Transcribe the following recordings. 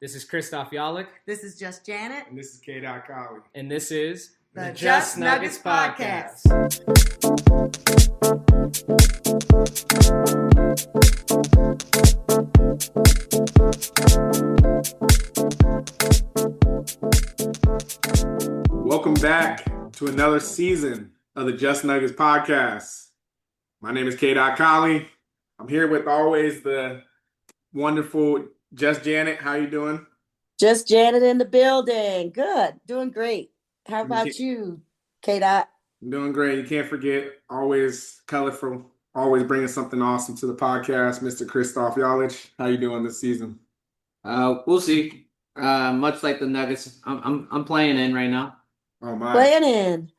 This is Christoph Yalik. This is Just Janet. And this is K. Colley. And this is the Just Nuggets Podcast. Welcome back to another season of the Just Nuggets Podcast. My name is K. Colley. I'm here with always the wonderful Just Janet. How you doing? Just Janet in the building. Good. Doing great. How about you, K. Dot? I'm doing great. You can't forget, always colorful, always bringing something awesome to the podcast, Mr. Christoph Yalik. How you doing this season? We'll see. Much like the Nuggets, I'm playing in right now. Oh my! Playing in.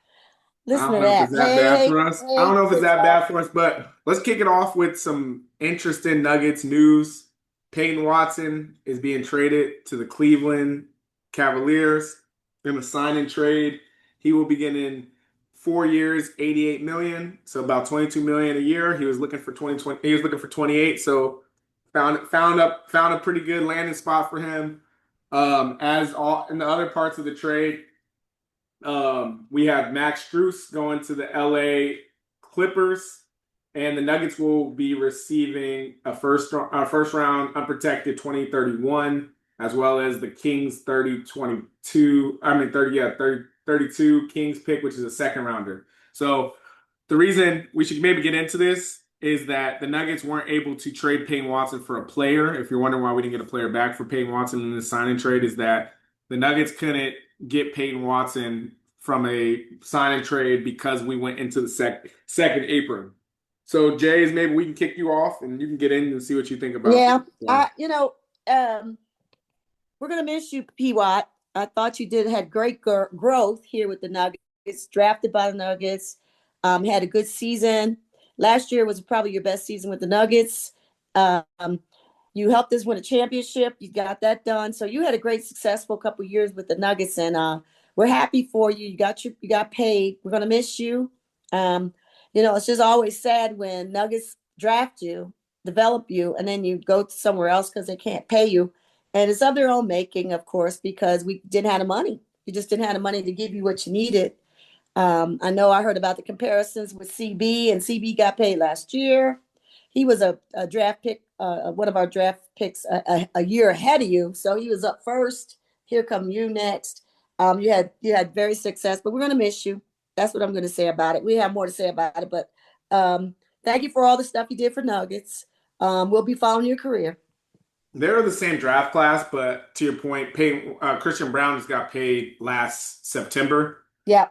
Listen to that. I don't know if it's that bad for us, but let's kick it off with some interesting Nuggets news. Peyton Watson is being traded to the Cleveland Cavaliers in a sign-in trade. He will be getting 4 years, $88 million, so about $22 million a year. He was looking for 2020. He was looking for 28, so found a pretty good landing spot for him. As all in the other parts of the trade, we have Max Strus going to the LA Clippers. And the Nuggets will be receiving a first round unprotected 2031, as well as the Kings 32 Kings pick, which is a second rounder. So the reason we should maybe get into this is that the Nuggets weren't able to trade Peyton Watson for a player. If you're wondering why we didn't get a player back for Peyton Watson in the signing trade, is that the Nuggets couldn't get Peyton Watson from a signing trade because we went into the second apron. So, Jays, maybe we can kick you off and you can get in and see what you think about it. Yeah, we're going to miss you, P-Watt. I thought you had great growth here with the Nuggets, drafted by the Nuggets, had a good season. Last year was probably your best season with the Nuggets. You helped us win a championship. You got that done. So you had a great, successful couple of years with the Nuggets, and we're happy for you. You got paid. We're going to miss you. It's just always sad when Nuggets draft you, develop you, and then you go to somewhere else because they can't pay you. And it's of their own making, of course, because we didn't have the money. You just didn't have the money to give you what you needed. I know I heard about the comparisons with CB, and CB got paid last year. He was a draft pick, one of our draft picks a year ahead of you. So he was up first. Here come you next. You had very success, but we're going to miss you. That's what I'm going to say about it. We have more to say about it, but thank you for all the stuff you did for Nuggets. We'll be following your career. They're the same draft class, but to your point, Christian Braun just got paid last September. Yeah.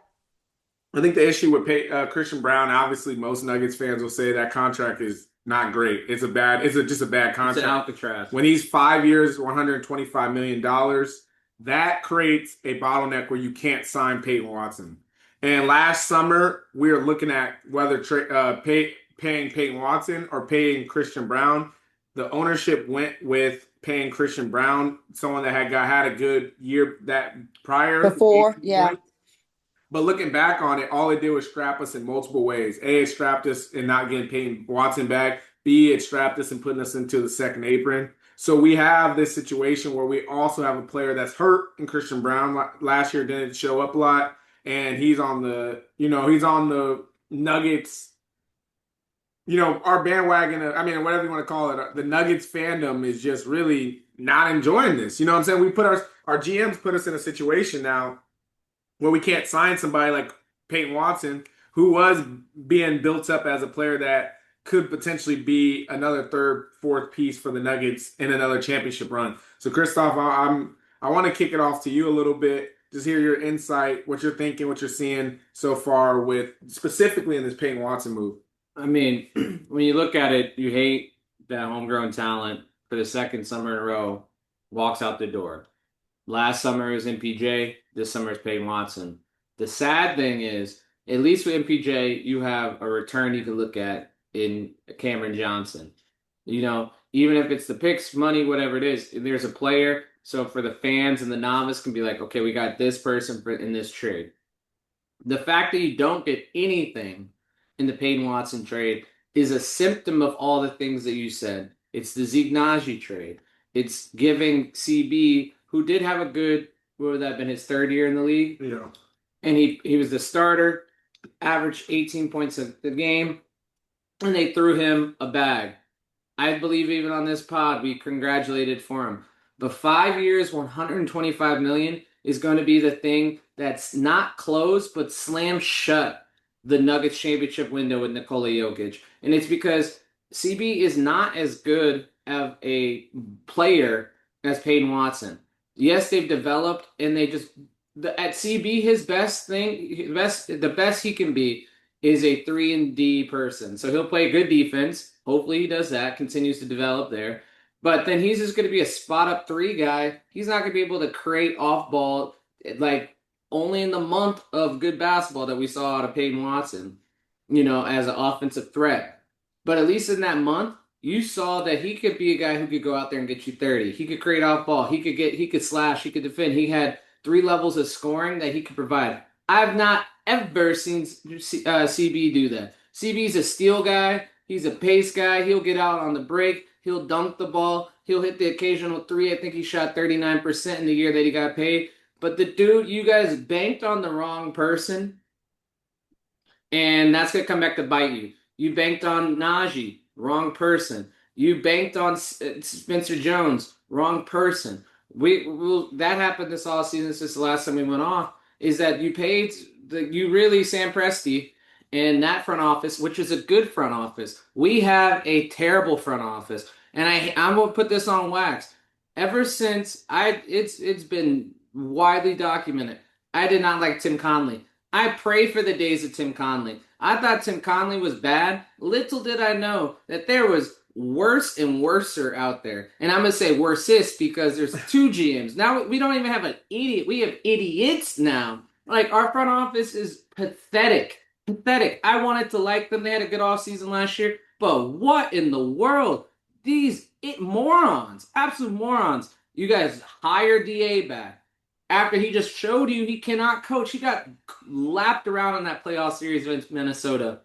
I think the issue with Christian Braun, obviously most Nuggets fans will say that contract is not great. It's just a bad contract. It's an Alcatraz. When he's 5 years, $125 million, that creates a bottleneck where you can't sign Peyton Watson. And last summer, we were looking at whether paying Peyton Watson or paying Christian Braun. The ownership went with paying Christian Braun, someone that had a good year that prior. Before, yeah. But looking back on it, all it did was strap us in multiple ways. A, it strapped us in not getting Peyton Watson back. B, it strapped us in putting us into the second apron. So we have this situation where we also have a player that's hurt in Christian Braun. Last year didn't show up a lot. And he's on the Nuggets, our bandwagon, whatever you want to call it. The Nuggets fandom is just really not enjoying this. You know what I'm saying? We put our GMs put us in a situation now where we can't sign somebody like Peyton Watson, who was being built up as a player that could potentially be another third, fourth piece for the Nuggets in another championship run. So, Christoph, I want to kick it off to you a little bit. Just hear your insight, what you're thinking, what you're seeing so far with specifically in this Peyton Watson move. I mean, when you look at it, you hate that homegrown talent for the second summer in a row walks out the door. Last summer it was MPJ. This summer it's Peyton Watson. The sad thing is, at least with MPJ, you have a return you can look at in Cameron Johnson. Even if it's the picks, money, whatever it is, there's a player. So for the fans and the novice can be like, okay, we got this person in this trade. The fact that you don't get anything in the Peyton Watson trade is a symptom of all the things that you said. It's the Zeke Naji trade. It's giving CB, who did have a good, what would that have been, his third year in the league? Yeah. And he was the starter, averaged 18 points a game, and they threw him a bag. I believe even on this pod, we congratulated for him. The 5 years, 125 million is going to be the thing that's not closed, but slammed shut the Nuggets championship window with Nikola Jokic. And it's because CB is not as good of a player as Peyton Watson. Yes, they've developed and they just at CB his best thing, the best he can be is a 3-and-D person. So he'll play good defense. Hopefully he does that, continues to develop there. But then he's just going to be a spot-up 3 guy. He's not going to be able to create off-ball like only in the month of good basketball that we saw out of Peyton Watson, as an offensive threat. But at least in that month, you saw that he could be a guy who could go out there and get you 30. He could create off-ball. He could slash. He could defend. He had 3 levels of scoring that he could provide. I've not ever seen CB do that. CB's a steal guy. He's a pace guy. He'll get out on the break. He'll dunk the ball. He'll hit the occasional 3. I think he shot 39% in the year that he got paid. But the dude, you guys banked on the wrong person, and that's going to come back to bite you. You banked on Najee, wrong person. You banked on Spencer Jones, wrong person. That happened this all season since the last time we went off, is that you really, Sam Presti, and that front office, which is a good front office. We have a terrible front office. And I'm going to put this on wax. Ever since it's been widely documented, I did not like Tim Conley. I pray for the days of Tim Conley. I thought Tim Conley was bad. Little did I know that there was worse and worser out there. And I'm going to say worsest because there's 2 GMs. Now we don't even have an idiot. We have idiots now. Like, our front office is pathetic. Pathetic. I wanted to like them. They had a good offseason last year. But what in the world? These morons. Absolute morons. You guys hire DA back. After he just showed you he cannot coach. He got lapped around in that playoff series against Minnesota.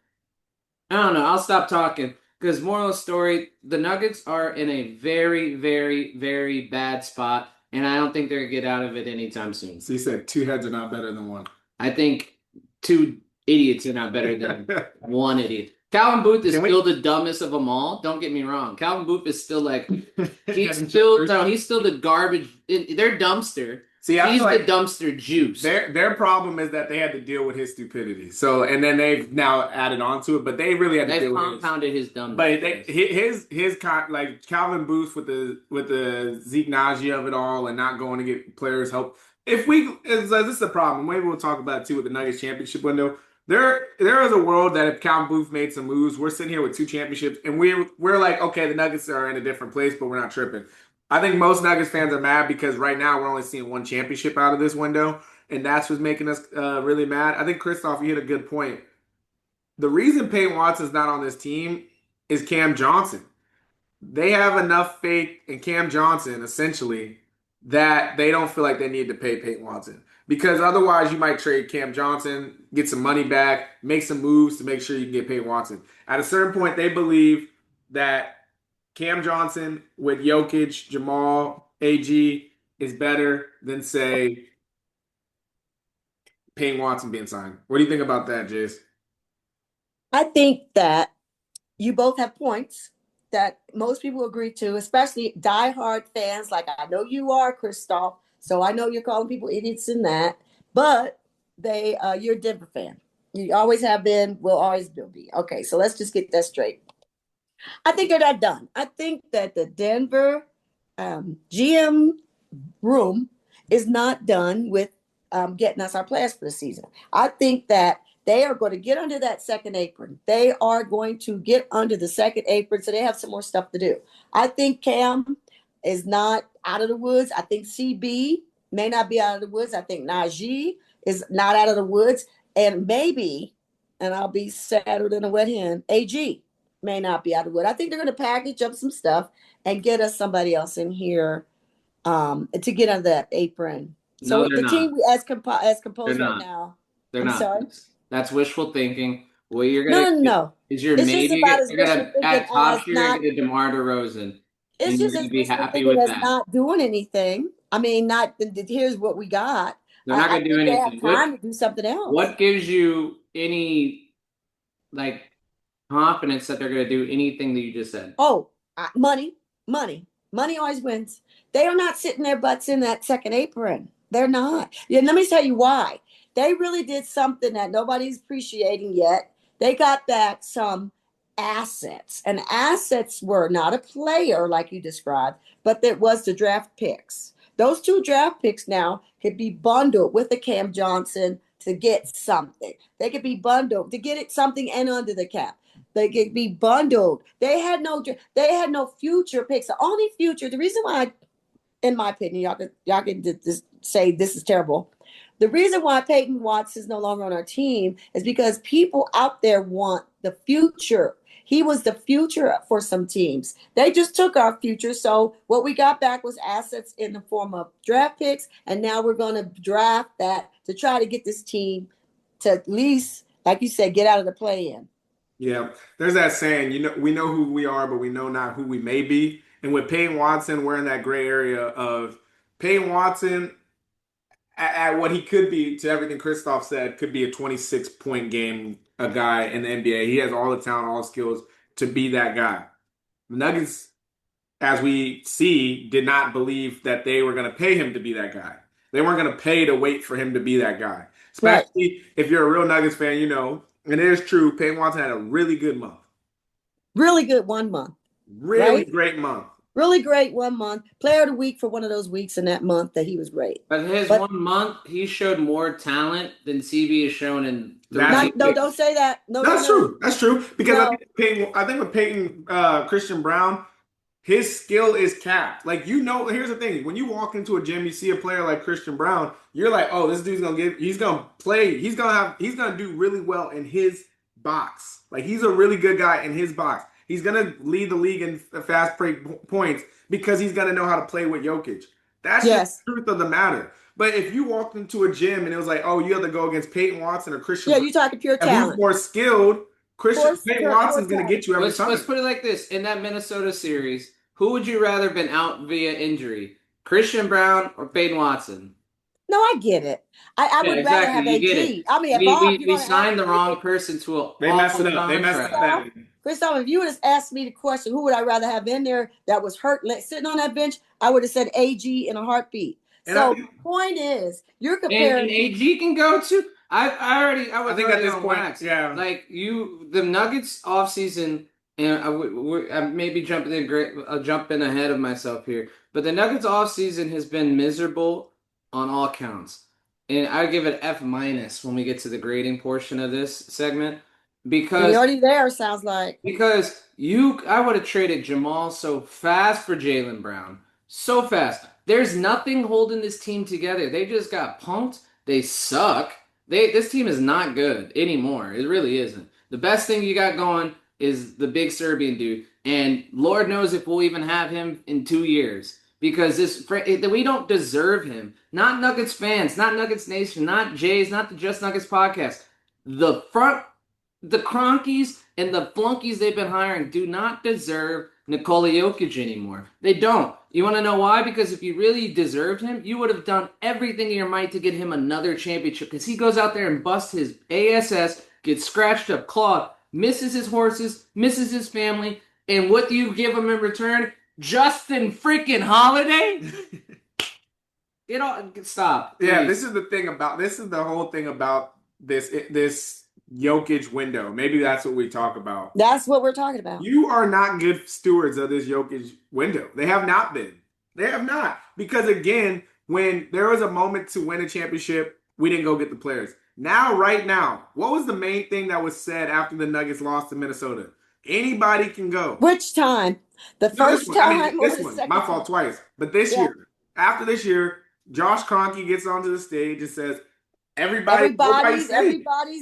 I don't know. I'll stop talking. Because moral of the story, the Nuggets are in a very, very, very bad spot. And I don't think they're going to get out of it anytime soon. So you said 2 heads are not better than 1. I think 2 idiots are not better than 1 idiot. Calvin Booth is still the dumbest of them all. Don't get me wrong. Calvin Booth is still he's still the garbage. They're dumpster. See, he's the dumpster juice. Their problem is that they had to deal with his stupidity. So, and then they've now added on to it, but they really had to deal with compounded his dumbness. But his like Calvin Booth with the Zeke Najee of it all, and not going to get players help. This is the problem. Maybe we'll talk about it too with the Nuggets championship window. There is a world that if Calvin Booth made some moves, we're sitting here with 2 championships, and we're like, okay, the Nuggets are in a different place, but we're not tripping. I think most Nuggets fans are mad because right now we're only seeing 1 championship out of this window, and that's what's making us really mad. I think, Christoph, you hit a good point. The reason Peyton Watson's not on this team is Cam Johnson. They have enough faith in Cam Johnson, essentially, that they don't feel like they need to pay Peyton Watson. Because otherwise you might trade Cam Johnson, get some money back, make some moves to make sure you can get Peyton Watson. At a certain point, they believe that Cam Johnson with Jokic, Jamal, AG is better than, say, Peyton Watson being signed. What do you think about that, Jace? I think that you both have points that most people agree to, especially diehard fans like I know you are, Christoph. So I know you're calling people idiots in that, but you're a Denver fan. You always have been, will always will be. Okay, so let's just get that straight. I think they're not done. I think that the Denver GM room is not done with getting us our players for the season. I think that they are going to get under that second apron. They are going to get under the second apron, so they have some more stuff to do. I think Cam is not out of the woods. I think CB may not be out of the woods. I think Najee is not out of the woods. And maybe, and I'll be sadder than a wet hen, AG may not be out of the woods. I think they're going to package up some stuff and get us somebody else in here to get under that apron. So the team as composed right now. They're not. Sorry? That's wishful thinking. What you're gonna is you're it's maybe you're gonna at top tier get DeMar DeRozan. It's and you're just going as to be wishful happy thinking with as that. not doing anything. I mean, not here's what we got. They're not I going to do think they have anything. time to do something else. What gives you any like confidence that they're going to do anything that you just said? Oh, money, money always wins. They are not sitting their butts in that second apron. They're not. Yeah, let me tell you why. They really did something that nobody's appreciating yet. They got back some assets, and assets were not a player like you described, but that was the draft picks. Those two draft picks now could be bundled with the Cam Johnson to get something. They could be bundled to get it something and under the cap. They could be bundled. They had no future picks. The only future, the reason why, in my opinion, y'all can just say this is terrible. The reason why Peyton Watson is no longer on our team is because people out there want the future. He was the future for some teams. They just took our future. So what we got back was assets in the form of draft picks, and now we're going to draft that to try to get this team to at least, like you said, get out of the play-in. Yeah, there's that saying, we know who we are, but we know not who we may be. And with Peyton Watson, we're in that gray area of Peyton Watson at what he could be, to everything Christoph said, could be a 26-point game, a guy in the NBA. He has all the talent, all the skills to be that guy. The Nuggets, as we see, did not believe that they were going to pay him to be that guy. They weren't going to pay to wait for him to be that guy. Right. Especially if you're a real Nuggets fan, and it is true, Peyton Watson had a really good month. Really good 1 month. Really Right? great month. Really great 1 month. Player of the week for one of those weeks in that month that he was great. But his But 1 month, he showed more talent than CB has shown in don't say that. No, That's true. That's true. Because No. I think with Peyton Christian Brown, his skill is capped. Like, here's the thing. When you walk into a gym, you see a player like Christian Brown, you're like, oh, this dude's he's gonna play, he's gonna do really well in his box. Like, he's a really good guy in his box. He's gonna lead the league in fast break points because he's gonna know how to play with Jokic. That's just the truth of the matter. But if you walked into a gym and it was like, oh, you have to go against Peyton Watson or Christian Yeah, Brown, you're talking pure who's talent. more skilled, Peyton Watson's going to talent. get you every time. Let's put it like this. In that Minnesota series, who would you rather been out via injury? Christian Brown or Peyton Watson? No, I get it. I would rather have You get AG. it. I mean, if We signed the wrong person to a They messed it awful up. They messed it contract. up. Christoph, if you would have asked me the question, who would I rather have in there that was hurt sitting on that bench, I would have said AG in a heartbeat. So point is, you're comparing. And AG can go too. I think at this point, yeah. Like the Nuggets offseason, and I may be jumping ahead of myself here, but the Nuggets offseason has been miserable on all counts. And I give it F- when we get to the grading portion of this segment. Because you're already there, sounds like. Because I would have traded Jamal so fast for Jaylen Brown. So fast. There's nothing holding this team together. They just got punked. They suck. This team is not good anymore. It really isn't. The best thing you got going is the big Serbian dude. And Lord knows if we'll even have him in 2 years. Because we don't deserve him. Not Nuggets fans, not Nuggets Nation, not Jays, not the Just Nuggets podcast. The Cronkies and the flunkies they've been hiring do not deserve Nikola Jokic anymore. They don't. You want to know why? Because if you really deserved him, you would have done everything in your might to get him another championship. Because he goes out there and busts his ASS, gets scratched up, clawed, misses his horses, misses his family, and what do you give him in return? Justin freaking Holiday? Stop. Please. Yeah, this is the whole thing about this Jokic window. Maybe that's what we talk about. That's what we're talking about. You are not good stewards of this Jokic window. They have not been. They have not. Because again, when there was a moment to win a championship, we didn't go get the players. Right now, what was the main thing that was said after the Nuggets lost to Minnesota? Anybody can go. Which time? The first time or the second my fault twice. But this year, after this year, Josh Kroenke gets onto the stage and says, everybody's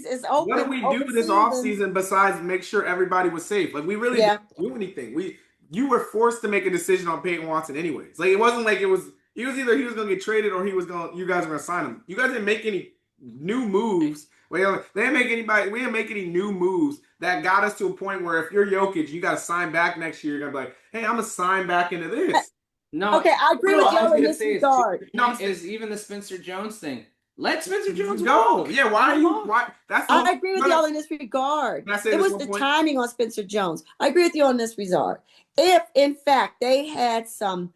is open. What did we do this offseason besides make sure everybody was safe? Like, we really didn't do anything. You were forced to make a decision on Peyton Watson anyways. Like, it wasn't like he was either he was going to get traded or you guys were going to sign him. You guys didn't make any new moves Well, they didn't make anybody. We didn't make any new moves that got us to a point where if you're Jokic, you got to sign back next year. You're gonna be like, hey, I'm gonna sign back into this. No, Okay, I agree no, with I was y'all in gonna this say regard. is even the Spencer Jones thing. Let Spencer Jones Go. walk. Yeah, why are you? Why? That's the whole, I agree with y'all in this regard. Can I say It this was one the point? timing on Spencer Jones. I agree with you on this regard. If, in fact, they had some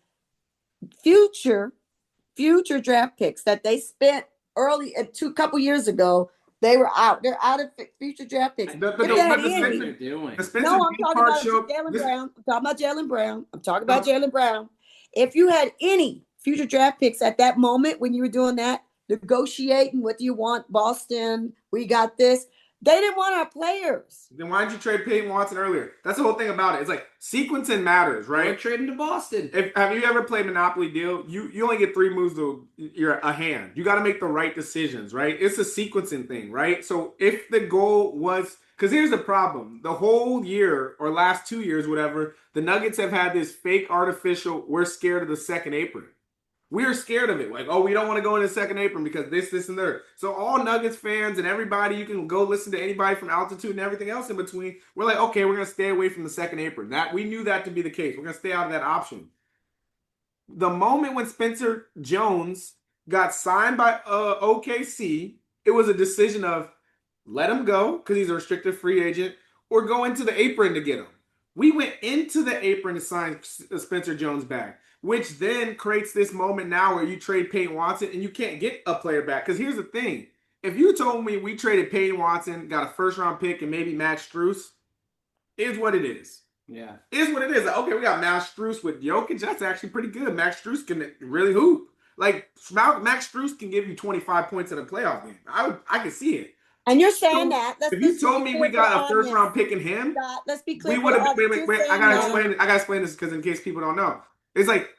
future draft picks that they spent early a couple years ago, they were out. They're out of future draft picks. But If the, they had but the any, Spencer, doing. the Spencer no, I'm Jones talking part about show. Jalen This, Brown. I'm talking about Jalen Brown. I'm talking about Jalen Brown. If you had any future draft picks at that moment when you were doing that, negotiating, what do you want, Boston? We got this. They didn't want our players. then why didn't you trade Peyton Watson earlier? That's the whole thing about it. It's like sequencing matters, We're right? trading to Boston. Have you ever played Monopoly Deal? You only get 3 moves to you're a hand. You got to make the right decisions, right? It's a sequencing thing, right? So if the goal was, because here's the problem: the whole year or last 2 years, whatever, the Nuggets have had this fake artificial. We're scared of the second apron. We're scared of it. Like, oh, we don't want to go in the second apron because this, and there. So all Nuggets fans and everybody, you can go listen to anybody from Altitude and everything else in between. We're like, okay, we're going to stay away from the second apron. That we knew that to be the case. We're going to stay out of that option. The moment when Spencer Jones got signed by OKC, it was a decision of let him go because he's a restricted free agent or go into the apron to get him. We went into the apron to sign Spencer Jones back, which then creates this moment now where you trade Peyton Watson and you can't get a player back. Because here's the thing. If you told me we traded Peyton Watson, got a first-round pick, and maybe Max Strus, is what it is. Yeah. Is what it is. Like, okay, we got Max Strus with Jokic. That's actually pretty good. Max Strus can really hoop. Like, Max Strus can give you 25 points in a playoff game. I can see it. And you're saying So, that. if you told me we got a first round pick in him, Scott, let's be clear. we would have. Wait. I gotta that. explain. I gotta explain this because in case people don't know, it's like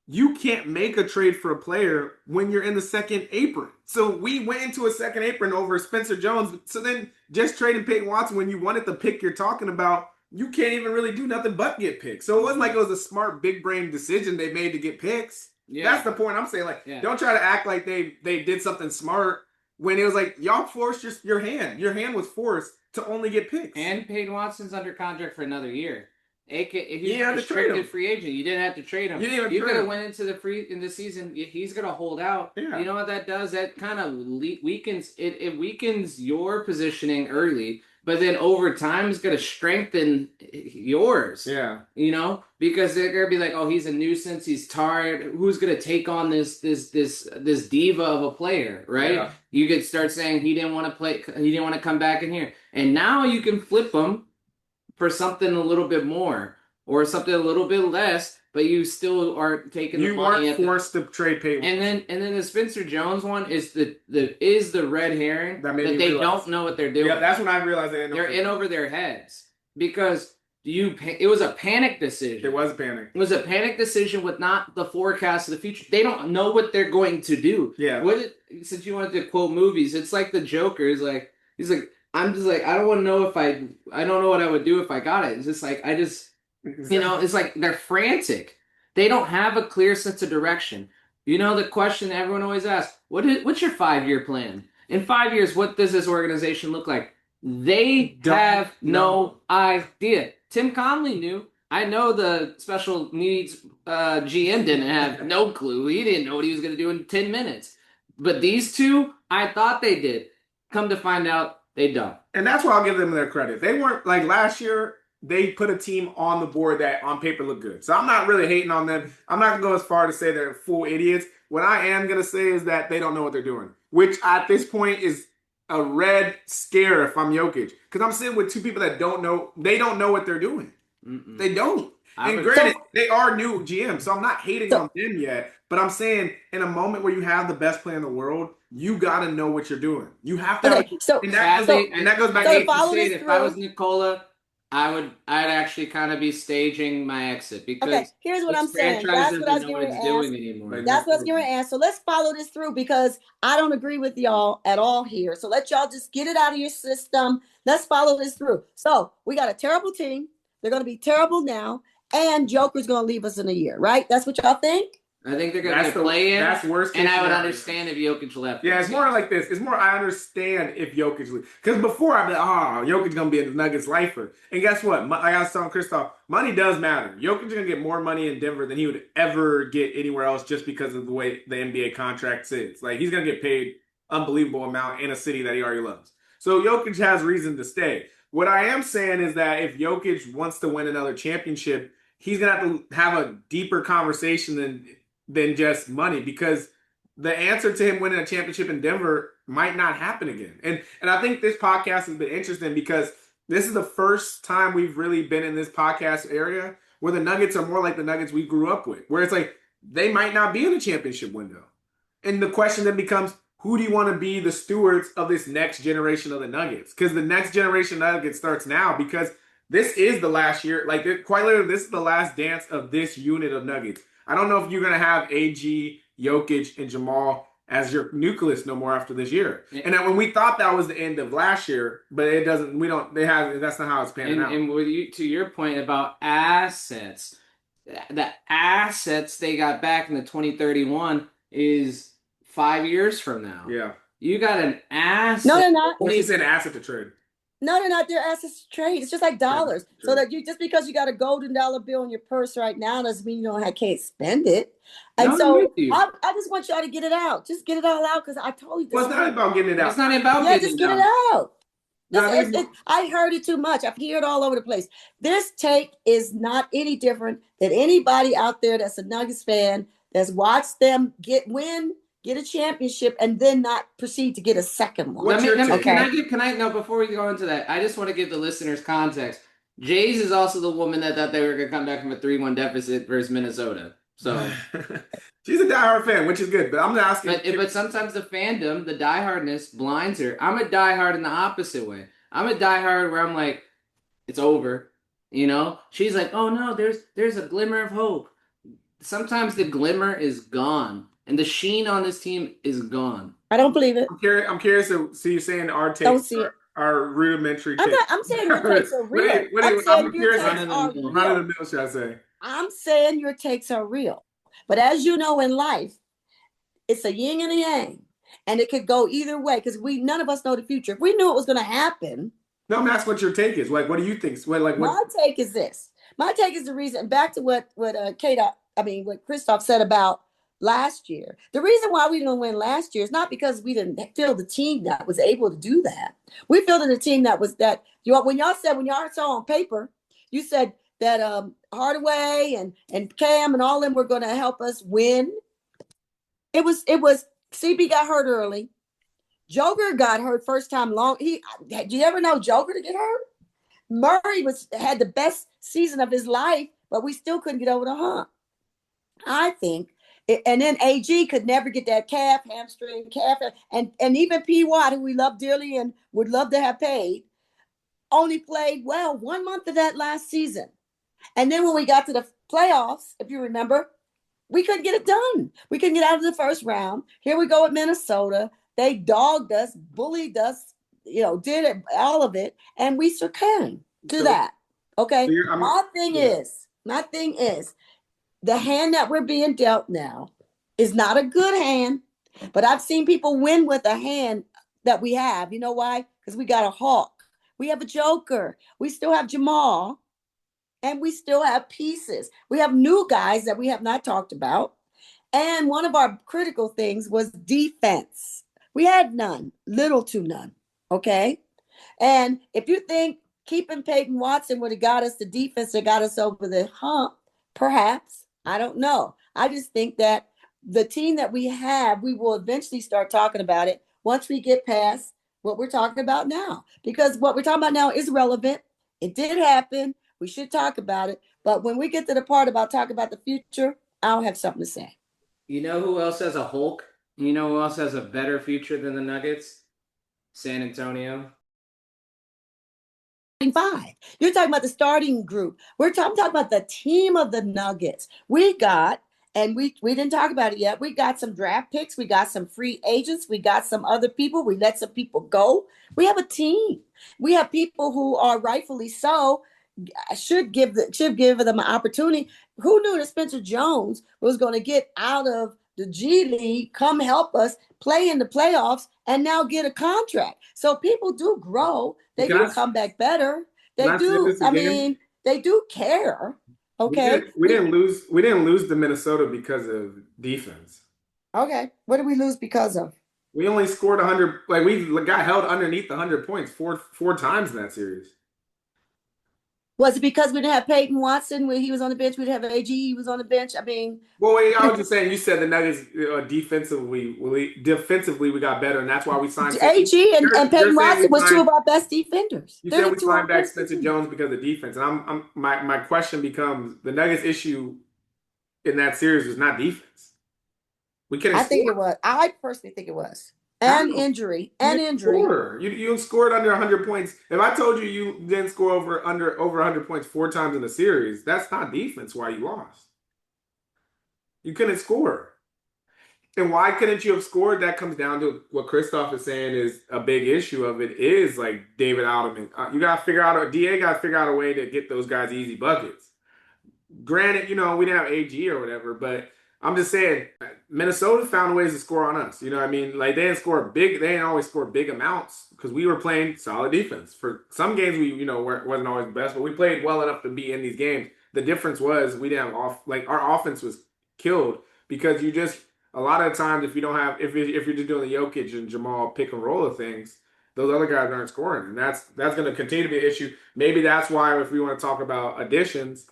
you can't make a trade for a player when you're in the second apron. So we went into a second apron over Spencer Jones. So then just trading Peyton Watson when you wanted the pick you're talking about, you can't even really do nothing but get picks. So it wasn't like it was a smart big brain decision they made to get picks. Yeah. That's the point I'm saying. Like, don't try to act like they did something smart. When it was like, y'all forced your hand. Your hand was forced to only get picks. And Peyton Watson's under contract for another year. If he's a restricted free agent, you didn't have to trade him. You could have went into the season. He's gonna hold out. Yeah. You know what that does? That kind of weakens it. It weakens your positioning early, but then over time is gonna strengthen yours. Yeah. You know, because they're gonna be like, oh, he's a nuisance. He's tired. Who's gonna take on this diva of a player, right? Yeah. You could start saying he didn't want to play. He didn't want to come back in here, and now you can flip him for something a little bit more or something a little bit less, but you still are taking the money. You weren't forced to trade Peyton. And then the Spencer Jones one is the red herring that they don't know what they're doing. Yeah, that's when I realized they're in over their heads because it was a panic decision. It was a panic. It was a panic decision with not the forecast of the future. They don't know what they're going to do. Yeah. Since you wanted to quote movies, it's like the Joker is like he's like. I'm just like, I don't want to know I don't know what I would do if I got it. It's just like, it's like they're frantic. They don't have a clear sense of direction. You know, the question everyone always asks, what's your 5-year plan? In 5 years, what does this organization look like? They have no idea. Tim Conley knew. I know the special needs GM didn't have no clue. He didn't know what he was going to do in 10 minutes. But these two, I thought they did. Come to find out, they don't. And that's why I'll give them their credit. They weren't like last year, they put a team on the board that on paper looked good. So I'm not really hating on them. I'm not going to go as far to say they're full idiots. What I am going to say is that they don't know what they're doing, which at this point is a red scare if I'm Jokic. Because I'm sitting with two people that don't know. They don't know what they're doing. Mm-mm. They don't. And granted, they are new GMs, so I'm not hating on them yet. But I'm saying in a moment where you have the best player in the world, you got to know what you're doing. You have to. Okay, and that goes back to if I was Nikola, I'd actually kind of be staging my exit because here's what I'm saying. That's what I was going to ask. That's what I was going to ask. So let's follow this through because I don't agree with y'all at all here. So let y'all just get it out of your system. Let's follow this through. So we got a terrible team. They're going to be terrible now. And Joker's going to leave us in a year, right? That's what y'all think? I think they're going to play in. That's worst case and I would scenario. understand if Jokic left. Yeah, it's more like this. It's more I understand if Jokic leaves. Because before I'd be like, oh, Jokic going to be a Nuggets lifer. And guess what? Like I was telling Christoph, money does matter. Jokic is going to get more money in Denver than he would ever get anywhere else just because of the way the NBA contract sits. Like, he's going to get paid unbelievable amount in a city that he already loves. So Jokic has reason to stay. What I am saying is that if Jokic wants to win another championship, he's going to have a deeper conversation than just money, because the answer to him winning a championship in Denver might not happen again. And I think this podcast has been interesting because this is the first time we've really been in this podcast area where the Nuggets are more like the Nuggets we grew up with, where it's like they might not be in the championship window. And the question then becomes, who do you want to be the stewards of this next generation of the Nuggets? Because the next generation of Nuggets starts now, because this is the last year. Like, quite literally, this is the last dance of this unit of Nuggets. I don't know if you're going to have AG, Jokic, and Jamal as your nucleus no more after this year. And when we thought that was the end of last year, but it doesn't. We don't. They have. That's not how it's panning out. And with you, to your point about assets, the assets they got back in the 2031 is 5 years from now. Yeah. You got an asset. No, they're not. Well, she said asset to trade. No, they're not. They're assets to trade. It's just like dollars. True. So that you just because you got a golden dollar bill in your purse right now doesn't mean can't spend it. And No, so you. I just want y'all to get it out. Just get it all out, because I told you this. Well, it's not about getting it out. It's not about Yeah, getting just get it it out. out. I heard it too much. I've heard it all over the place. This take is not any different than anybody out there that's a Nuggets fan that's watched them get a championship, and then not proceed to get a second one. Can I no, before we go into that, I just want to give the listeners context. Jays is also the woman that thought they were going to come back from a 3-1 deficit versus Minnesota. So she's a diehard fan, which is good. But I'm asking. But sometimes the fandom, the diehardness, blinds her. I'm a diehard in the opposite way. I'm a diehard where I'm like, it's over. You know? She's like, oh no, there's a glimmer of hope. Sometimes the glimmer is gone. And the sheen on this team is gone. I don't believe it. I'm curious to see you saying our takes are rudimentary takes. I'm saying your takes are real. I'm curious. Run of the mill, should I say? I'm saying your takes are real. But as you know, in life, it's a yin and a yang. And it could go either way, because none of us know the future. If we knew it was going to happen. No, I'm asking what your take is. Like, what do you think? My take is this. My take is the reason, back to what Christoph said about last year. The reason why we didn't win last year is not because we didn't field the team that was able to do that. We fielded a team when y'all saw on paper, you said that Hardaway and Cam and all them were going to help us win. It was CB got hurt early. Joker got hurt first time long. Did you ever know Joker to get hurt? Murray had the best season of his life, but we still couldn't get over the hump. I think. And then AG could never get that hamstring, and even P. Watt, who we love dearly and would love to have paid, only played 1 month of that last season. And then when we got to the playoffs, if you remember, we couldn't get it done. We couldn't get out of the first round. Here we go with Minnesota. They dogged us, bullied us, did it, all of it, and we succumbed to that. Okay. So my thing is, the hand that we're being dealt now is not a good hand, but I've seen people win with a hand that we have. You know why? Because we got a Hawk. We have a Joker. We still have Jamal. And we still have pieces. We have new guys that we have not talked about. And one of our critical things was defense. We had none, little to none. Okay? And if you think keeping Peyton Watson would have got us the defense that got us over the hump, perhaps. I don't know. I just think that the team that we have, we will eventually start talking about it once we get past what we're talking about now. Because what we're talking about now is relevant. It did happen. We should talk about it. But when we get to the part about talking about the future, I'll have something to say. You know who else has a Hulk? You know who else has a better future than the Nuggets? San Antonio. 5. You're talking about the starting group. I'm talking about the team of the Nuggets. We got, and we didn't talk about it yet, we got some draft picks. We got some free agents. We got some other people. We let some people go. We have a team. We have people who are rightfully so should give them an opportunity, who knew that Spencer Jones was going to get out of the G League, come help us play in the playoffs, and now get a contract? So people do grow. They Can do I come back better. can They I say do. this I again? mean, they do care. We Okay. didn't we didn't lose we didn't lose to Minnesota because of defense. Okay. What did we lose because of? We only scored 100. Like we got held underneath the 100 points four times in that series. Was it because we didn't have Peyton Watson when he was on the bench? We didn't have AG. He was on the bench. I mean, Well, wait, I was just saying. You said the Nuggets defensively we got better, and that's why we signed. AG and You're Peyton saying we Watson was two signed. of our best defenders. You They're said the we two of our signed back best Spencer defenders. Jones because of defense, and my question becomes the Nuggets issue in that series was not defense. We couldn't I think score. it was. I personally think it was. How? And injury. You And didn't injury. score. You scored under 100 points. If I told you you didn't score over 100 points four times in a series, that's not defense. Why you lost? You couldn't score. And why couldn't you have scored? That comes down to what Christoph is saying is a big issue of it is like David Alderman. You got to figure out DA got to figure out a way to get those guys easy buckets. Granted, we didn't have AG or whatever, but I'm just saying Minnesota found ways to score on us. You know what I mean? Like they didn't always score big amounts because we were playing solid defense. For some games we, wasn't always the best, but we played well enough to be in these games. The difference was we didn't have our offense was killed because a lot of times if you don't have if you're just doing the Jokic and Jamal pick and roll of things, those other guys aren't scoring, and that's going to continue to be an issue. Maybe that's why if we want to talk about additions,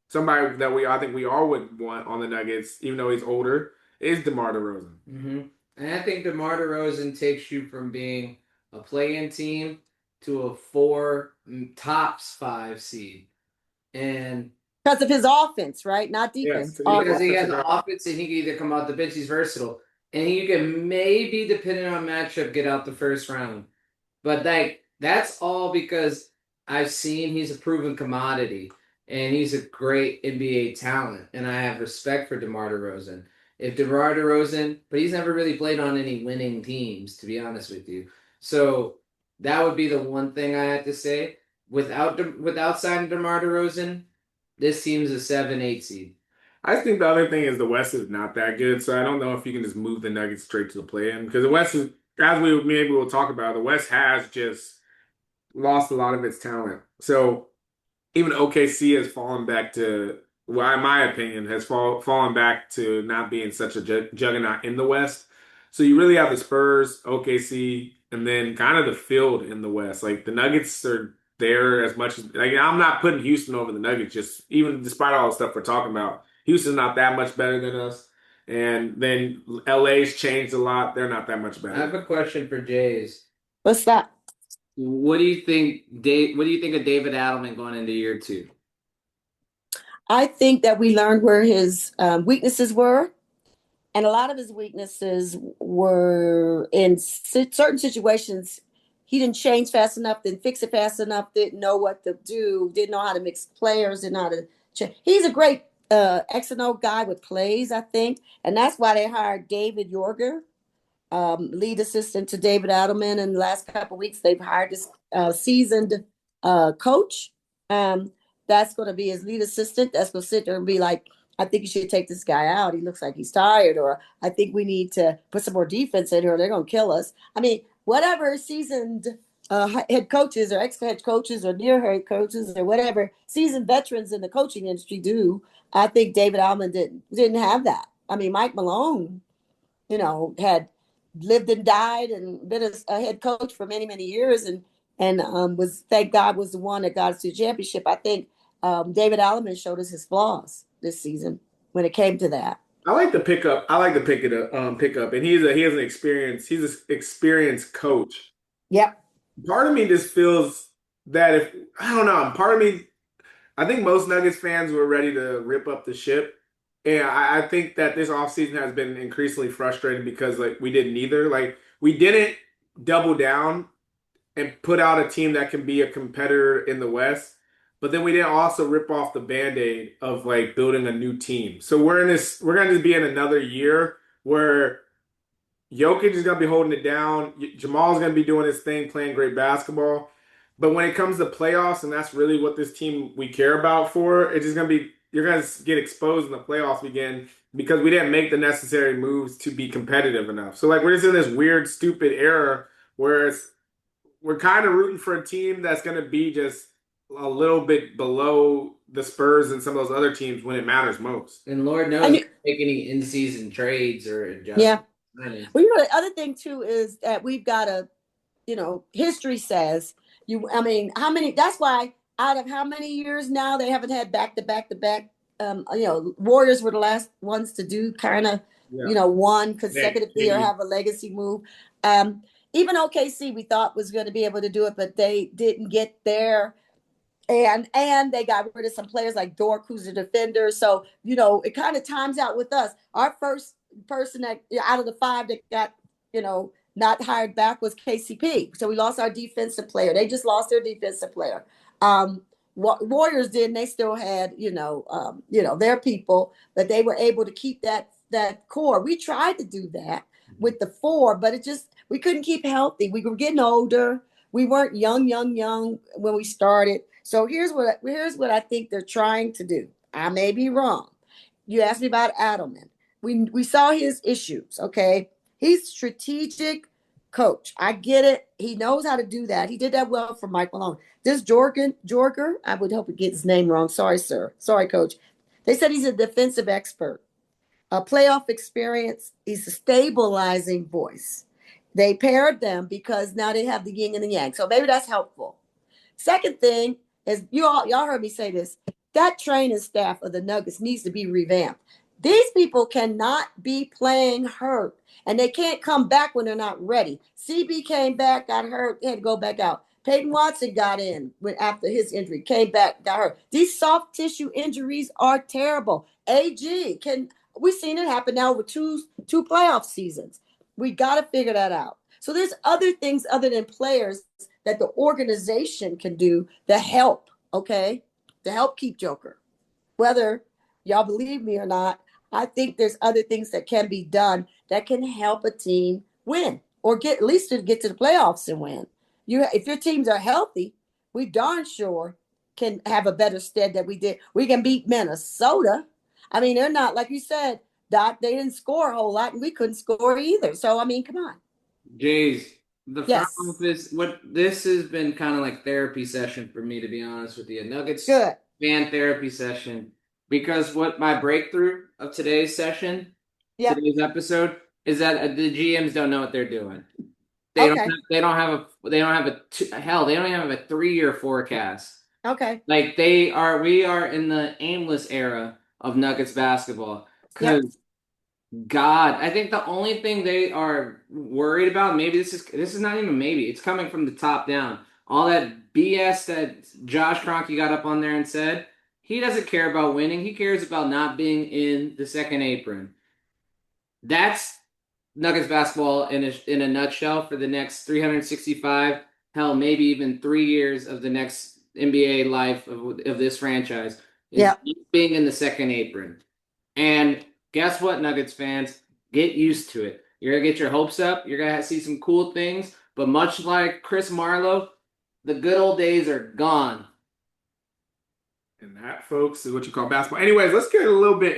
somebody that I think we all would want on the Nuggets, even though he's older, is DeMar DeRozan. Mm-hmm. And I think DeMar DeRozan takes you from being a play-in team to a tops 5 seed, and because of his offense, right? Not defense. Yes, because he has an offense and he can either come out the bench, he's versatile. And you can maybe, depending on matchup, get out the first round. But that's all because I've seen he's a proven commodity and he's a great NBA talent. And I have respect for DeMar DeRozan. If DeMar DeRozan, but he's never really played on any winning teams, to be honest with you. So that would be the one thing I have to say. Without signing DeMar DeRozan, this team's a 7-8 seed. I think the other thing is the West is not that good, so I don't know if you can just move the Nuggets straight to the play-in because the West is, as maybe we'll talk about, the West has just lost a lot of its talent. So even OKC has fallen back to, well, in my opinion, has fallen back to not being such a juggernaut in the West. So you really have the Spurs, OKC, and then kind of the field in the West. Like the Nuggets are there as much as I'm not putting Houston over the Nuggets, just even despite all the stuff we're talking about. Houston's not that much better than us. And then LA's changed a lot. They're not that much better. I have a question for Jays. What's that? What do you think, What do you think of David Adelman going into year 2? I think that we learned where his weaknesses were. And a lot of his weaknesses were in certain situations. He didn't change fast enough, didn't fix it fast enough, didn't know what to do, didn't know how to mix players, didn't know how to change. He's a great X and O guy with plays, I think. And that's why they hired David Yorger, lead assistant to David Adelman. In the last couple of weeks, they've hired this seasoned coach. That's going to be his lead assistant. That's going to sit there and be like, I think you should take this guy out. He looks like he's tired, or I think we need to put some more defense in here. They're going to kill us. I mean, whatever seasoned head coaches or ex-head coaches or near head coaches or whatever seasoned veterans in the coaching industry do, I think David Alman didn't have that. I mean, Mike Malone, had lived and died and been a head coach for many, many years and was, thank God, was the one that got us to the championship. I think David Alman showed us his flaws this season when it came to that. I like the pickup. I like the pickup, and he has an experience. He's an experienced coach. Yep. Part of me just feels that I don't know. Part of me, I think most Nuggets fans were ready to rip up the ship, and I think that this offseason has been increasingly frustrating because we did neither. We didn't double down and put out a team that can be a competitor in the West. But then we didn't also rip off the Band-Aid of building a new team. So we're going to be in another year where Jokic is going to be holding it down. Jamal's going to be doing his thing, playing great basketball. But when it comes to playoffs, and that's really what this team we care about for, it's just going to be you're gonna get exposed in the playoffs again because we didn't make the necessary moves to be competitive enough. So like we're just in this weird, stupid era where we're kind of rooting for a team that's gonna be just a little bit below the Spurs and some of those other teams when it matters most. And Lord knows, we make any in-season trades or adjustments. Well, the other thing too is that we've got a, history says how many, that's why out of how many years now they haven't had back to back to back, Warriors were the last ones to do kind of, one consecutively or have a legacy move. Even OKC we thought was going to be able to do it, but they didn't get there. And they got rid of some players like Dort, who's a defender. So, it kind of times out with us. Our first person that out of the 5 that got, not hired back was KCP. So we lost our defensive player. They just lost their defensive player. Warriors didn't. They still had, their people, but they were able to keep that core. We tried to do that with the 4, but we couldn't keep healthy. We were getting older. We weren't young when we started. So here's what I think they're trying to do. I may be wrong. You asked me about Adelman. We saw his issues. Okay, he's strategic coach. I get it. He knows how to do that. He did that well for Mike Malone. This Jorger, I would hope he gets his name wrong. Sorry, sir. Sorry, coach. They said he's a defensive expert, a playoff experience. He's a stabilizing voice. They paired them because now they have the yin and the yang. So maybe that's helpful. Second thing is y'all heard me say this. That training staff of the Nuggets needs to be revamped. These people cannot be playing hurt, and they can't come back when they're not ready. CB came back, got hurt, had to go back out. Peyton Watson got in after his injury, came back, got hurt. These soft tissue injuries are terrible. We've seen it happen now over two playoff seasons. We got to figure that out. So there's other things other than players that the organization can do to help, to help keep Joker. Whether y'all believe me or not, I think there's other things that can be done that can help a team win or at least to get to the playoffs and win. If your teams are healthy, we darn sure can have a better stead than we did. We can beat Minnesota. I mean, they're not, like you said, Doc, they didn't score a whole lot and we couldn't score either. So, I mean, come on. Jays, the front office, this has been kind of like therapy session for me, to be honest with you. Nuggets Good. Fan therapy session. Because what my breakthrough of today's session, today's episode, is that the GMs don't know what they're doing. They don't have a 3-year forecast. Okay. Like we are in the aimless era of Nuggets basketball. Because God, I think the only thing they are worried about, maybe this is not even maybe, it's coming from the top down. All that BS that Josh Kroenke got up on there and said, he doesn't care about winning. He cares about not being in the second apron. That's Nuggets basketball in a nutshell for the next 365, hell, maybe even 3 years of the next NBA life of this franchise. Being in the second apron. And guess what, Nuggets fans? Get used to it. You're going to get your hopes up. You're going to see some cool things. But much like Chris Marlowe, the good old days are gone. And that, folks, is what you call basketball. Anyways, let's get a little bit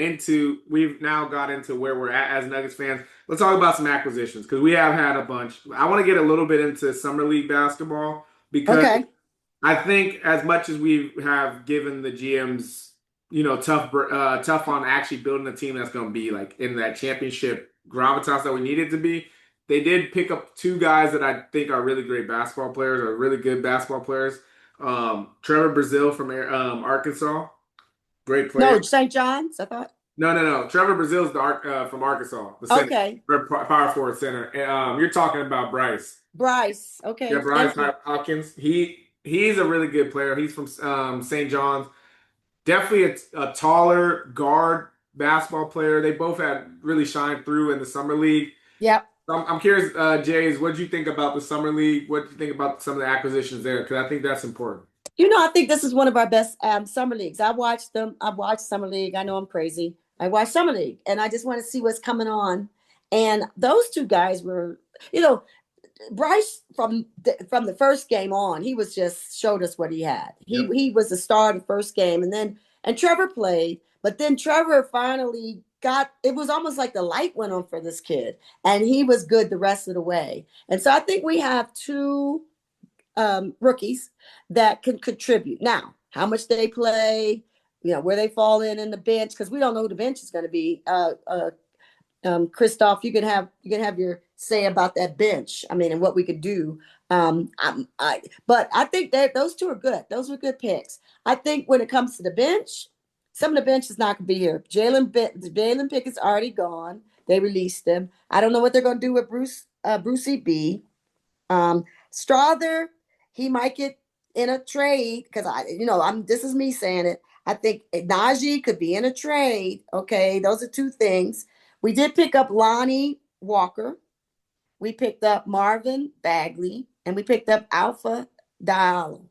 we've now got into where we're at as Nuggets fans. Let's talk about some acquisitions because we have had a bunch. I want to get a little bit into Summer League basketball because I think as much as we have given the GMs, tough on actually building a team that's going to be like in that championship gravitas that we need it to be, they did pick up 2 guys that I think are really great basketball players, or really good basketball players. Trevor Brazile from Arkansas, great player. No, St. John's, I thought. No. Trevor Brazile is from Arkansas. The center, power forward center. You're talking about Bryce. Bryce, okay. Yeah, Bryce Hopkins. He's a really good player. He's from St. John's. Definitely a taller guard basketball player. They both had really shined through in the summer league. Yep. I'm curious, Jays, what did you think about the summer league? What do you think about some of the acquisitions there? Because I think that's important. I think this is one of our best summer leagues. I watched them. I've watched summer league. I know I'm crazy. I watched summer league, and I just want to see what's coming on. And those 2 guys were, Bryce from the first game on, he was just showed us what he had. He was the star of the first game, and then And Trevor played, but then Trevor finally it was almost like the light went on for this kid, and he was good the rest of the way. And so I think we have two rookies that can contribute. Now, how much they play, where they fall in the bench, because we don't know who the bench is going to be. Christoph, you can have your say about that bench. I mean, and what we could do. But I think that those two are good. Those were good picks. I think when it comes to the bench, some of the bench is not going to be here. Jalen Pickett's already gone. They released him. I don't know what they're going to do with Brucey B. Strother, he might get in a trade because this is me saying it. I think Najee could be in a trade. Okay, those are two things. We did pick up Lonnie Walker. We picked up Marvin Bagley, and we picked up Alpha Diallo.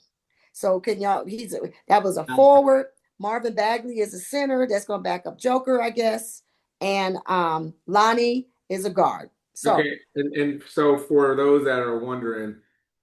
So can y'all? That was a forward. Marvin Bagley is a center that's going to back up Joker, I guess, and Lonnie is a guard. So okay, and so for those that are wondering,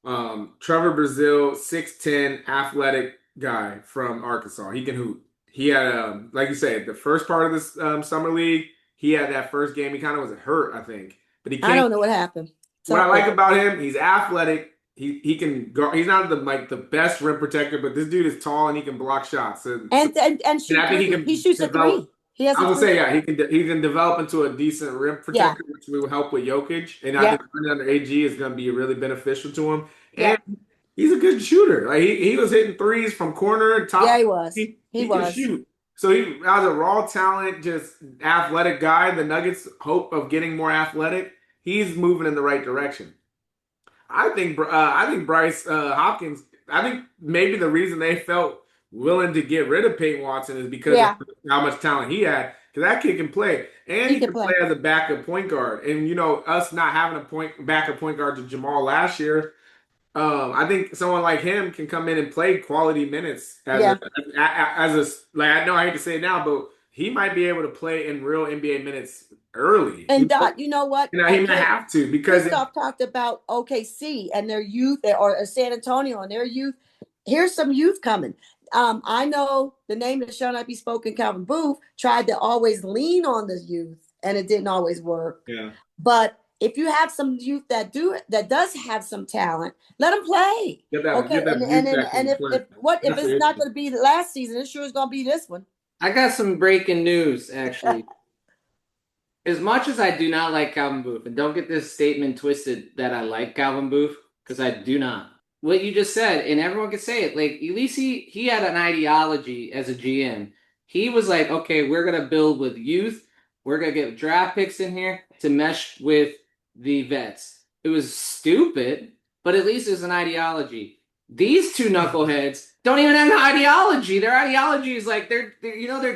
Trevor Brazile, 6'10", athletic guy from Arkansas. He can hoop. He had, like you said, the first part of this summer league. He had that first game. He kind of was hurt, I think, but he came. I don't know what happened. What I like about him, he's athletic. He can go. He's not the best rim protector, but this dude is tall and he can block shots. And shoot. I think he shoots develop, a 3. I would say, yeah, he can develop into a decent rim protector, which will help with Jokic. And I think running under AG is going to be really beneficial to him. And he's a good shooter. Like he was hitting threes from corner, top. Yeah, he was. He was. Can shoot. So he was a raw talent, just athletic guy. The Nuggets hope of getting more athletic. He's moving in the right direction. I think Bryce Hopkins. I think maybe the reason they felt willing to get rid of Peyton Watson is because of how much talent he had. Because that kid can play, and he can play as a backup point guard. And us not having a backup point guard to Jamal last year, I think someone like him can come in and play quality minutes as a I know I hate to say it now, but he might be able to play in real NBA minutes early. And Dot, you know what? He might have to because Christoph talked about OKC and their youth, or San Antonio and their youth. Here's some youth coming. I know the name that shall not be spoken, Calvin Booth, tried to always lean on the youth, and it didn't always work. Yeah. But if you have some youth that does have some talent, let them play. If it's not going to be the last season, it sure is going to be this one. I got some breaking news, actually. As much as I do not like Calvin Booth, and don't get this statement twisted that I like Calvin Booth, because I do not. What you just said, and everyone can say it, like, at least he had an ideology as a GM. He was like, okay, we're going to build with youth. We're going to get draft picks in here to mesh with the vets. It was stupid, but at least there's an ideology. These two knuckleheads don't even have an ideology. Their ideology is like they're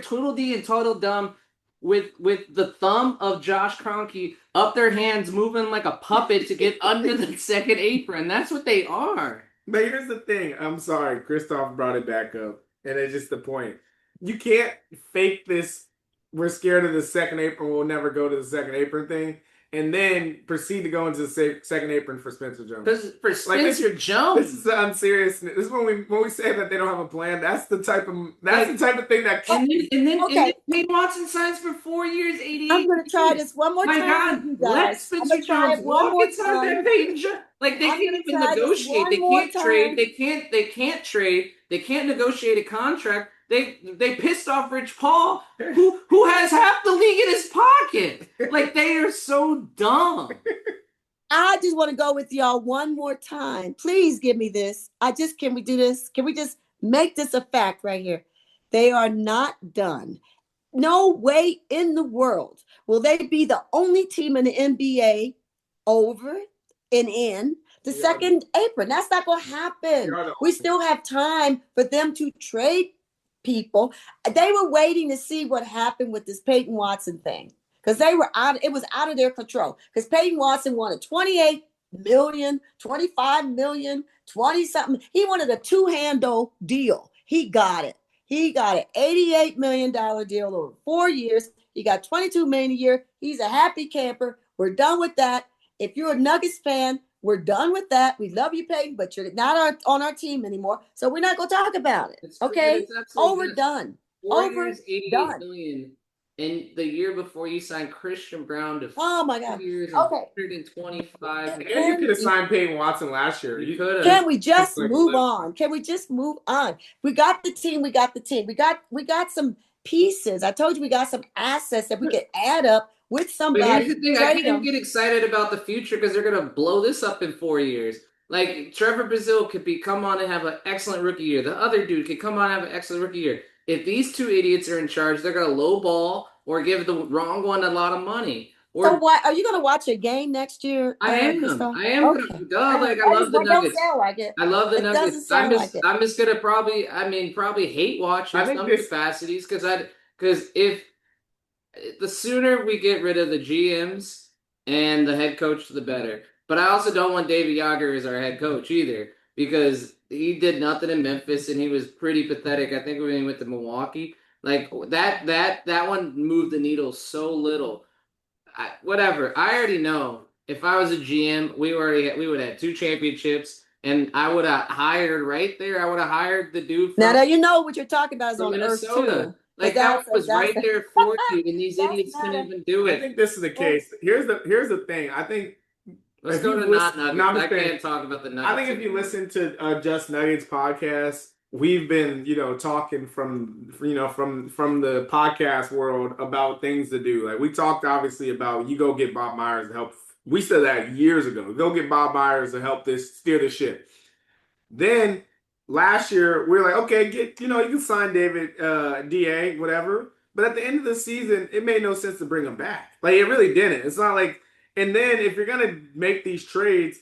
Tweedledee and Tweedledum with the thumb of Josh Kroenke up their hands, moving like a puppet to get under the second apron. That's what they are. But here's the thing. I'm sorry, Christoph brought it back up, and it's just the point. You can't fake this. We're scared of the second apron. We'll never go to the second apron thing. And then proceed to go into the second apron for Spencer Jones. For Spencer Jones, this is unserious. This is when we say that they don't have a plan. That's the type of thing that. And then Peyton Watson signs for 4 years, 88. I'm going to try this one more time. My God, let Spencer Jones walk inside that Peyton. Like they can't even negotiate. They can't trade. They can't trade. They can't negotiate a contract. They pissed off Rich Paul, who has half the league in his pocket. Like, they are so dumb. I just want to go with y'all one more time. Please give me this. Can we do this? Can we just make this a fact right here? They are not done. No way in the world will they be the only team in the NBA over and in the second apron. That's not going to happen. We still have time for them to trade people. They were waiting to see what happened with this Peyton Watson thing because it was out of their control because Peyton Watson wanted 28 million, 25 million, 20 something. He wanted a 2-handle deal. He got it. He got an $88 million deal over 4 years. He got 22 million a year. He's a happy camper. We're done with that. If you're a Nuggets fan, we're done with that. We love you, Peyton, but you're not on our team anymore. So we're not going to talk about it. Okay? Done. 4 years, 88 Overdone. million. And the year before, you signed Christian Brown to Oh my 4 God. years and Okay. 125 And million. you could have signed Peyton Watson last year. You could have. Can we just move on? Can we just move on? We got the team. We got the team. We got some pieces. I told you we got some assets that we could add up with But somebody. here's the thing, I Trade can't them. get excited about the future because they're gonna blow this up in 4 years. Like Trevor Brazile could come on and have an excellent rookie year. The other dude could come on and have an excellent rookie year. If these two idiots are in charge, they're gonna lowball or give the wrong one a lot of money. So Or what? Are you going to watch a game next year, Christoph? I am Okay. gonna, duh, like I love the That don't Nuggets. sound like it. I love the It Nuggets. doesn't sound like it. I'm just gonna probably hate watch I in think some this- capacities because if the sooner we get rid of the GMs and the head coach, the better. But I also don't want David Yager as our head coach either because he did nothing in Memphis and he was pretty pathetic. I think when he went to Milwaukee, like that one moved the needle so little. Whatever. I already know. If I was a GM, we would have 2 championships, and I would have hired right there. I would have hired the dude from, Now you know what you're talking about is from on Earth Minnesota. too. Like that was right there for you, and these That's idiots not couldn't even do I it. think this is the case. Here's the thing. I think Let's if go you to listen- not Nuggets. no, I'm I just saying- can't talk about the Nuggets. I think if you listen to Just Nuggets podcast, we've been talking from the podcast world about things to do. Like we talked obviously about you go get Bob Myers to help. We said that years ago. Go get Bob Myers to help steer the ship. Then last year we were like, okay, you can sign David DA whatever. But at the end of the season, it made no sense to bring him back. Like it really didn't. It's not like. And then if you're gonna make these trades,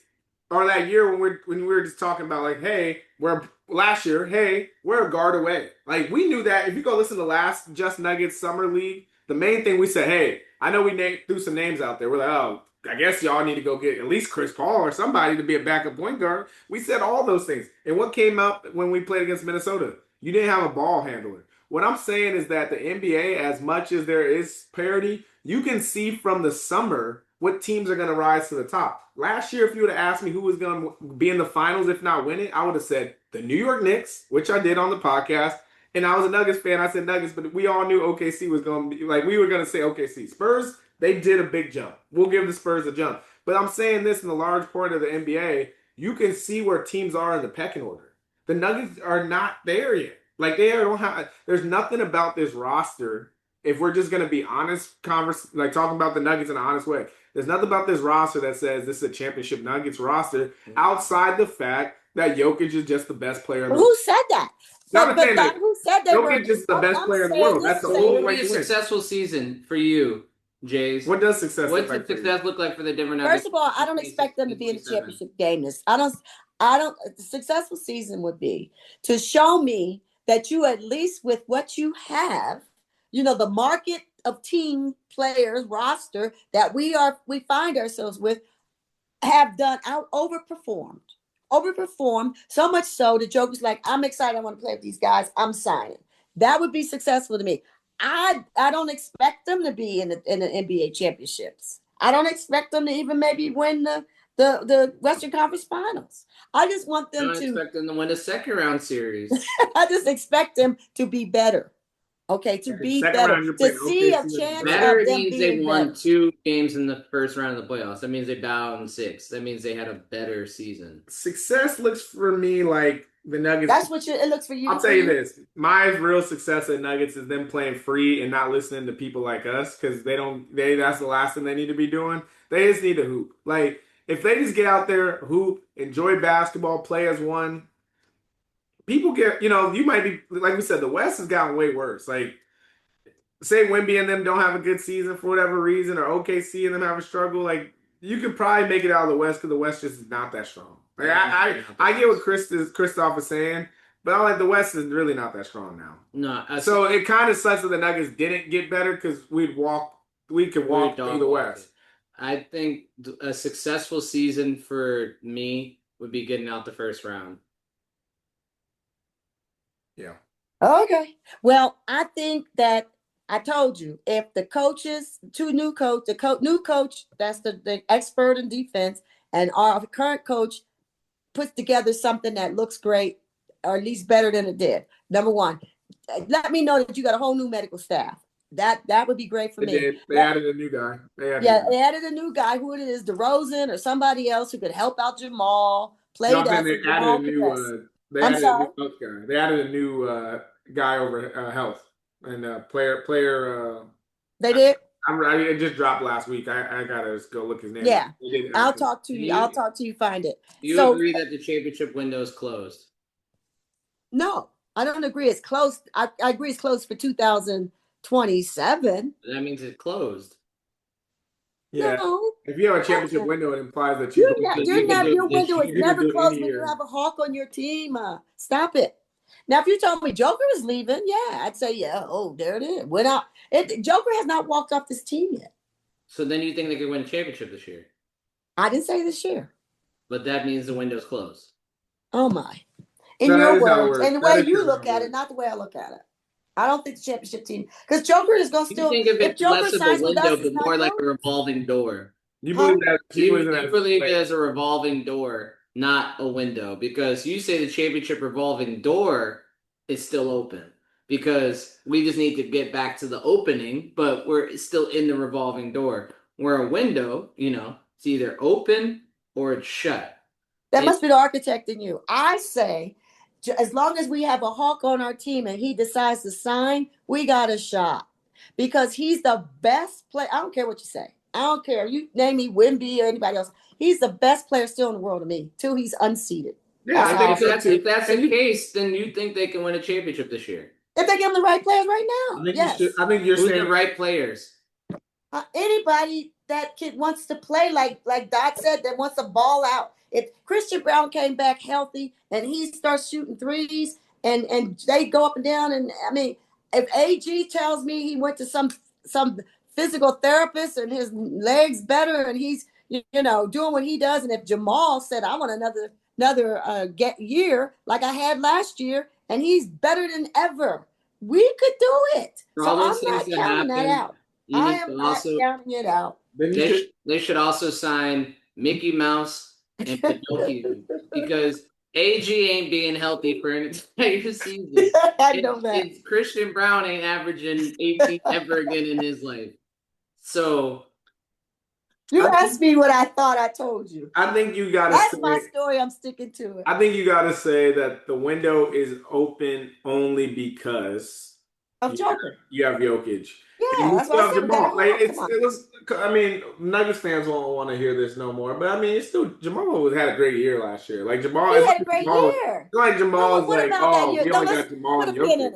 or that year when we were just talking about like, hey, we're a guard away. Like we knew that. If you go listen to last Just Nuggets Summer League, the main thing we said, hey, I know we threw some names out there. We're like, oh, I guess y'all need to go get at least Chris Paul or somebody to be a backup point guard. We said all those things. And what came up when we played against Minnesota? You didn't have a ball handler. What I'm saying is that the NBA, as much as there is parity, you can see from the summer what teams are going to rise to the top. Last year, if you would have asked me who was going to be in the finals, if not win it, I would have said the New York Knicks, which I did on the podcast. And I was a Nuggets fan. I said Nuggets, but we all knew OKC was going to be like, we were going to say OKC. Spurs, they did a big jump. We'll give the Spurs a jump. But I'm saying this in the large part of the NBA, you can see where teams are in the pecking order. The Nuggets are not there yet. Like there's nothing about this roster. If we're just going to be honest, talking about the Nuggets in an honest way, there's nothing about this roster that says this is a championship Nuggets roster outside the fact that Jokic is just the best player in the world. Who said that? Who said that? Jokic is the best player in the world. That's the What whole would be a successful season for you, Jays? What does success look like? What's success look like for the different Nuggets? First of all, I don't expect them to be in the championship game. The successful season would be to show me that you, at least with what you have, the market of team players roster that we find ourselves with have done overperformed so much so the Joker's like, I'm excited, I want to play with these guys, I'm signing. That would be successful to me. I don't expect them to be in the NBA championships. I don't expect them to even maybe win the Western Conference Finals. I just want them I don't expect them to win a second round series. I just expect them to be better. Okay, to be better, to see a chance better of them means being they won better. 2 games in the first round of the playoffs. That means they bowed in 6. That means they had a better season. Success looks for me like the Nuggets. That's what it looks for you. I'll tell you this. My real success at Nuggets is them playing free and not listening to people like us because that's the last thing they need to be doing. They just need to hoop. Like, if they just get out there, hoop, enjoy basketball, play as one, people get, you might be, like we said, the West has gotten way worse. Like, say Wemby and them don't have a good season for whatever reason, or OKC and them have a struggle, like, you could probably make it out of the West because the West just is not that strong. Like, I get what Christoph is saying, but I'm like, the West is really not that strong now. No. So it kind of sucks that the Nuggets didn't get better because we could walk through the West. I think a successful season for me would be getting out the first round. Yeah. Okay. Well, I think that I told you, if the coaches, new coach, new coach, that's the expert in defense, and our current coach puts together something that looks great, or at least better than it did. Number one, let me know that you got a whole new medical staff. That would be great for They me. did. They added a new guy. They added a new guy. Who it is, DeRozan or somebody else who could help out Jamal, No, played I'm saying us, and Jamal could rest. I'm They added a sorry. new health guy. They added a new guy over health and player. They did? It just dropped last week. I gotta just go look his name up. Yeah. They did I'll health. talk to you. I'll talk to you, find it. You So agree that the championship window is closed? no, I don't agree. It's close. I agree it's close for 2027. That means it's closed. Yeah. No. If you have a championship window, it implies that Your window is you can never do closed any when you year. have a Hawk on your team. Stop it. Now, if you told me Joker is leaving, yeah, I'd say, yeah, oh, there it is. Went out. Joker has not walked off this team yet. So then you think they could win a championship this year? I didn't say this year. But that means the window's closed. Oh, my. In No, your that is how it words, works. and the That way is you how look it at it, works. not the way I look at it. I don't think the championship team, because Joker is going to You still, think of if it Joker less of a signs with window, us, it's but not more like a closed. revolving door. You believe that? You believe it as a revolving door, not a window, because you say the championship revolving door is still open because we just need to get back to the opening, but we're still in the revolving door. Where a window, it's either open or it's shut. That must be the architect in you. I say, as long as we have a Hawk on our team and he decides to sign, we got a shot because he's the best player. I don't care what you say. I don't care. You name me Wimby or anybody else. He's the best player still in the world to me, till he's unseated. Yeah, I think if that's the case, then you think they can win a championship this year? If they give him the right players right now, yes. I think you're Who's saying the right players? Anybody that kid wants to play like Dot said, that wants to ball out. If Christian Brown came back healthy and he starts shooting threes and they go up and down, and I mean, if AG tells me he went to some physical therapist and his legs better and he's doing what he does, and if Jamal said I want another year like I had last year and he's better than ever, we could do it. For So all I'm those things not that counting that happen, out. I am not counting it out. They should also sign Mickey Mouse and Pinocchio because AG ain't being healthy for an entire season. I know that. It's Christian Brown ain't averaging 18 ever again in his life. So you asked me what I thought. I told you. I think you gotta. That's my story. I'm sticking to it. I think you gotta say that the window is open only because of Joker. You have Jokic. Yeah, that's what I said. Jamal. I mean, Nuggets fans won't want to hear this no more, but I mean, it's still Jamal had a great year last year. Like Jamal, he had a great year. Like Jamal's what about that year? we only got Jamal and Jokic.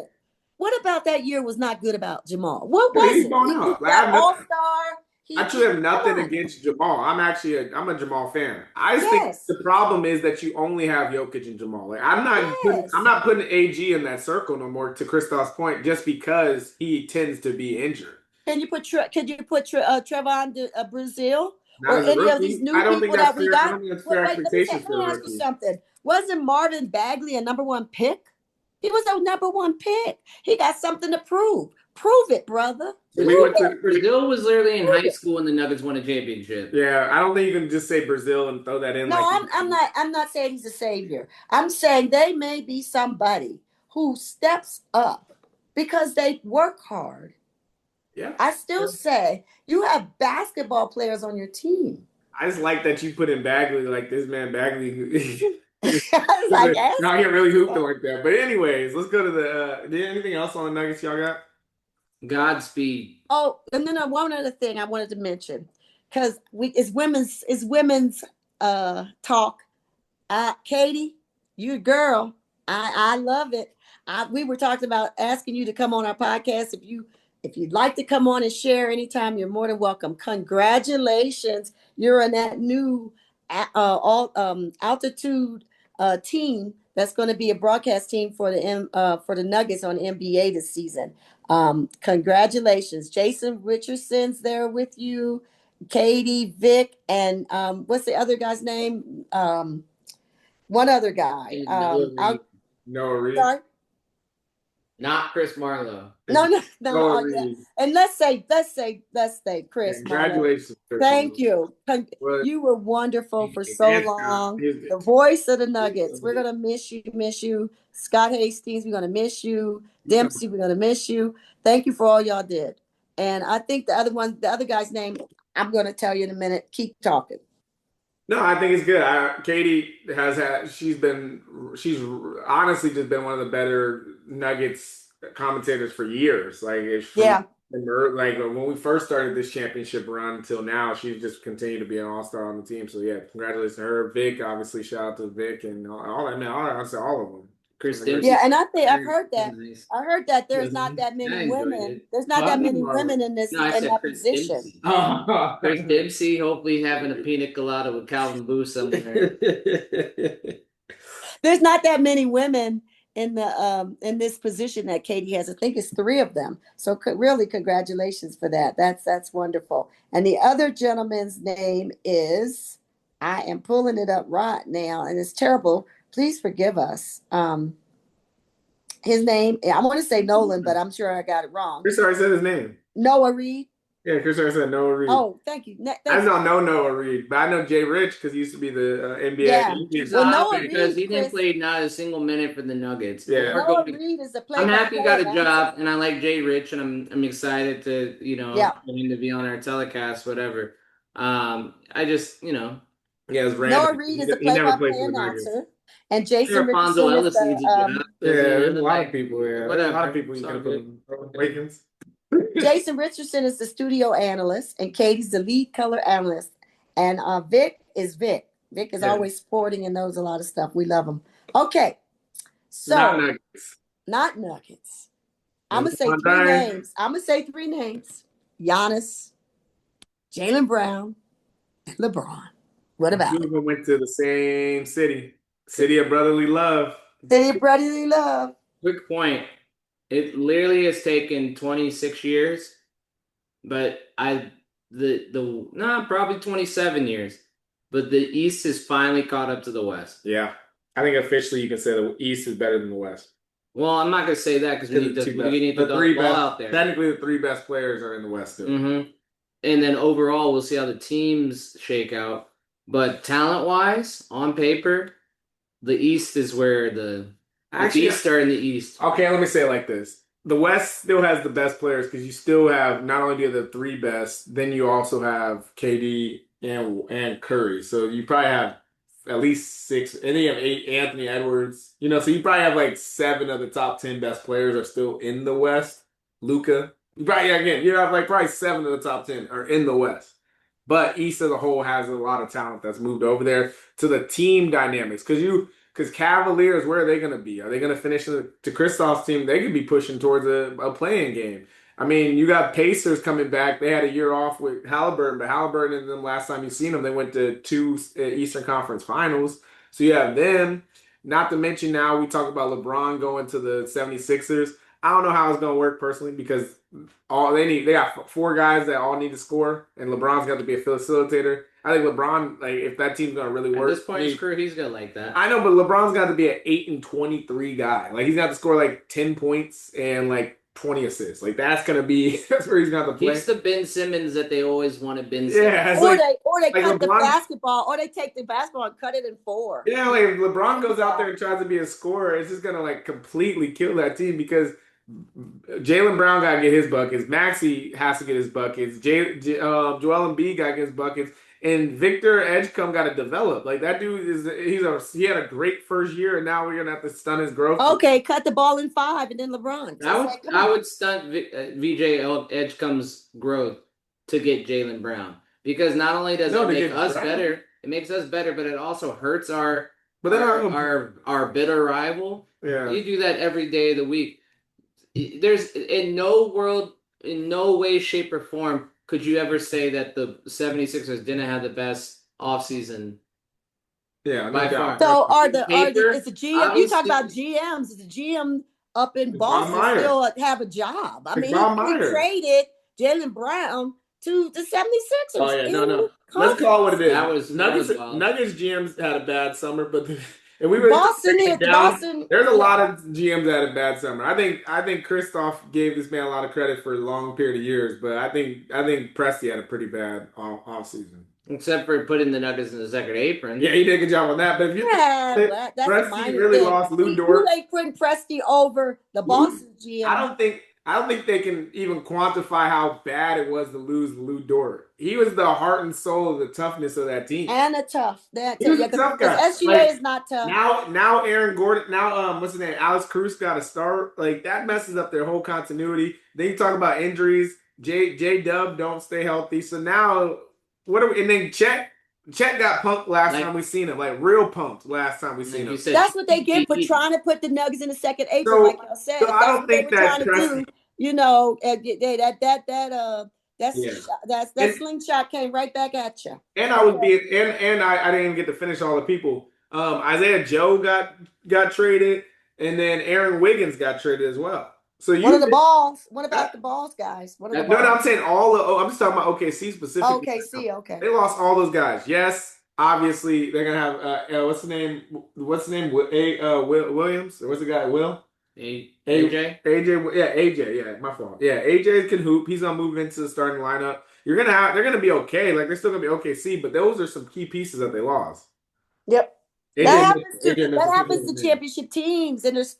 What about that year was not good about Jamal? What was He's it? going He out. got all-star. I truly have nothing against Jamal. I'm a Jamal fan. I just think the problem is that you only have Jokic and Jamal. Like I'm not putting AG in that circle no more. To Christoph's point, just because he tends to be injured. Can you put Trevon Brazil or any of these new people that we got? I don't think that's fair expectations for a rookie. Ask you something. Wasn't Marvin Bagley a number one pick? He was a number one pick. He got something to prove. Prove it, brother. Brazil was literally in high school when the Nuggets won a championship. Yeah, I don't think you can just say Brazil and throw that in. No, I'm not saying he's a savior. I'm saying they may be somebody who steps up because they work hard. Yeah. I still say you have basketball players on your team. I just like that you put in Bagley, like this man Bagley. I guess. Now you're really hooping like that. But anyways, let's go to the. Anything else on the Nuggets y'all got? Godspeed. Oh, and then one other thing I wanted to mention, because it's women's talk. Katie, you a girl. I love it. We were talking about asking you to come on our podcast. If you'd like to come on and share anytime, you're more than welcome. Congratulations. You're in that new altitude team that's going to be a broadcast team for the Nuggets on NBA this season. Congratulations. Jason Richardson's there with you, Katie, Vic, and what's the other guy's name? One other guy. Noah Reed. Sorry? Not Chris Marlowe. No. Noah Yeah. Reed. And let's say Chris Marlowe. Congratulations, Chris. Thank you. What? You were wonderful for so And long. he was good. The voice of the Nuggets. We're gonna miss you. Scott Hastings, we're gonna miss you. Dempsey, we're gonna miss you. Thank you for all y'all did. And I think the other guy's name, I'm gonna tell you in a minute. Keep talking. No, I think it's good. Katie she's honestly just been one of the better Nuggets commentators for years. Like Yeah. like when we first started this championship run until now, she's just continued to be an all-star on the team. So yeah, congratulations to her. Vic, obviously, shout out to Vic and all that, man. Honestly, all of them. Chris Dempsey. Yeah, and I think I've heard that. Nice. I heard that there's Yeah, not that I many enjoyed women. it. There's not that many women in this No, I in said that Chris position. Dempsey. Chris Dempsey, hopefully having a pina colada with Calvin Booth somewhere. There's not that many women in this position that Katie has. I think it's 3 of them. So really, congratulations for that. That's wonderful. And the other gentleman's name is, I am pulling it up right now, and it's terrible. Please forgive us. His name, I want to say Nolan, but I'm sure I got it wrong. Chris already said his name. Noah Reed. Yeah, Chris already said Noah Reed. Oh, thank you. I don't know Noah Reed, but I know Jay Rich because he used to be the NBA. Yeah. Well, Noah because Reed, he didn't Chris- play not a single minute for the Nuggets. Yeah. Noah Reed is the player. I'm happy he got a job, and I like Jay Rich, and I'm excited to Yeah. for him to be on our telecast, whatever. I just Yeah, it's random. Noah Reed is the He never played play-by-play for the Nuggets. announcer, and Jason Alfonso Richardson is Ellis needs a job. Yeah, there's a lot Like, of people. Yeah, there's a whatever. lot of people you It's could all have put Wiggins. Jason Richardson is the studio analyst, and Katie's the lead color analyst. And Vic is Vic. Vic is Yeah. always sporting and knows a lot of stuff. We love him. Okay, so Not Nuggets. not Nuggets. I'm gonna say One 3 time. names. I'm gonna say 3 names: Giannis, Jaylen Brown, and LeBron. What about Two of them went to the same city of brotherly love. City of Brotherly Love? Quick point. It literally has taken 26 years, but probably 27 years. But the East has finally caught up to the West. Yeah, I think officially you can say the East is better than the West. Well, I'm not gonna say that because we need to The three ball best, out there. technically, the 3 best players are in the West. Too. Mm-hmm. And then overall, we'll see how the teams shake out. But talent-wise, on paper, the East is where the Beasts are in the East. Okay, let me say it like this. The West still has the best players because you still have, not only do you have the 3 best, then you also have KD and Curry. So you probably have at least 6, and then you have 8 Anthony Edwards. So you probably have like 7 of the top 10 best players are still in the West. Luka. You have like probably 7 of the top 10 are in the West. But East as a whole has a lot of talent that's moved over there to the team dynamics. Because Cavaliers, where are they going to be? Are they going to finish to Kristaps' team? They could be pushing towards a playing game. I mean, you got Pacers coming back. They had a year off with Halliburton, but Halliburton and them, last time you seen them, they went to 2 Eastern Conference Finals. So you have them. Not to mention now we talk about LeBron going to the 76ers. I don't know how it's going to work personally because they got 4 guys that all need to score, and LeBron's got to be a facilitator. I think LeBron, like, if that team's gonna really work, At this point in his career, he's gonna like that. I know, but LeBron's got to be an 8-23 guy. Like, he's got to score like 10 points and like 20 assists. Like, that's where he's gonna have to play. He's the Ben Simmons that they always wanted Ben Simmons. Yeah, Or they cut the LeBron, basketball, or they take the basketball and cut it in 4. Yeah, like if LeBron goes out there and tries to be a scorer, it's just gonna like completely kill that team because Jaylen Brown gotta get his buckets. Maxey has to get his buckets. Joel Embiid gotta get his buckets. And Victor Edgecombe got to develop. Like, that dude he had a great first year, and now we're gonna have to stun his growth. Okay, cut the ball in 5, and then LeBron. I would stunt VJ Edgecomb's growth to get Jaylen Brown because not only does it make us better, it makes us better, but it also hurts our bitter rival. Yeah, you do that every day of the week. There's in no way, shape, or form could you ever say that the 76ers didn't have the best offseason? Yeah, by far. So it's the GM. You talk about GMs. Is the GM up in Boston still have a job? I mean, he traded Jaylen Brown to the 76ers. Oh yeah, no. Let's call it what it is. Nuggets GMs had a bad summer, but If we were Boston break is it down, Boston. there's a Yeah. lot of GMs that had a bad summer. I think Kristoff gave this man a lot of credit for a long period of years, but I think Presti had a pretty bad off season. Except for putting the Nuggets in the second apron. Yeah, he did a good job on that. But if you Yeah, think well, about it, that's a Presti minor really thing. lost Lou You Dort. ain't putting Presti over the Boston GM. I don't think they can even quantify how bad it was to lose Lou Dort. He was the heart and soul of the toughness of that team. And a tough. That He was yeah, a tough because guy. SGA Like, is not tough. now Aaron Gordon, what's his name? Alex Cruz got to start. Like that messes up their whole continuity. Then you talk about injuries. J Dub don't stay healthy. So now what are we? And then Chet got punked last time we seen him, like real punked last time we seen him. That's what they get for trying to put the Nuggets in the second apron, So, like y'all said. so I That's don't what they think were that trying to Presti. do. You know, that And- slingshot came right back at you. And I was being and I didn't even get to finish all the people. Isaiah Joe got traded, and then Aaron Wiggins got traded as well. So What of the balls? What about the balls, guys? What are the balls? No, I'm saying I'm just talking about OKC specifically. OKC, okay. They lost all those guys. Yes, obviously they're gonna have what's the name? Williams? Or what's the guy? Will? AJ? AJ, yeah, my fault. Yeah, AJ can hoop. He's gonna move into the starting lineup. They're gonna be okay. Like they're still gonna be OKC, but those are some key pieces that they lost. Yep. AJ That happens to championship teams. And there's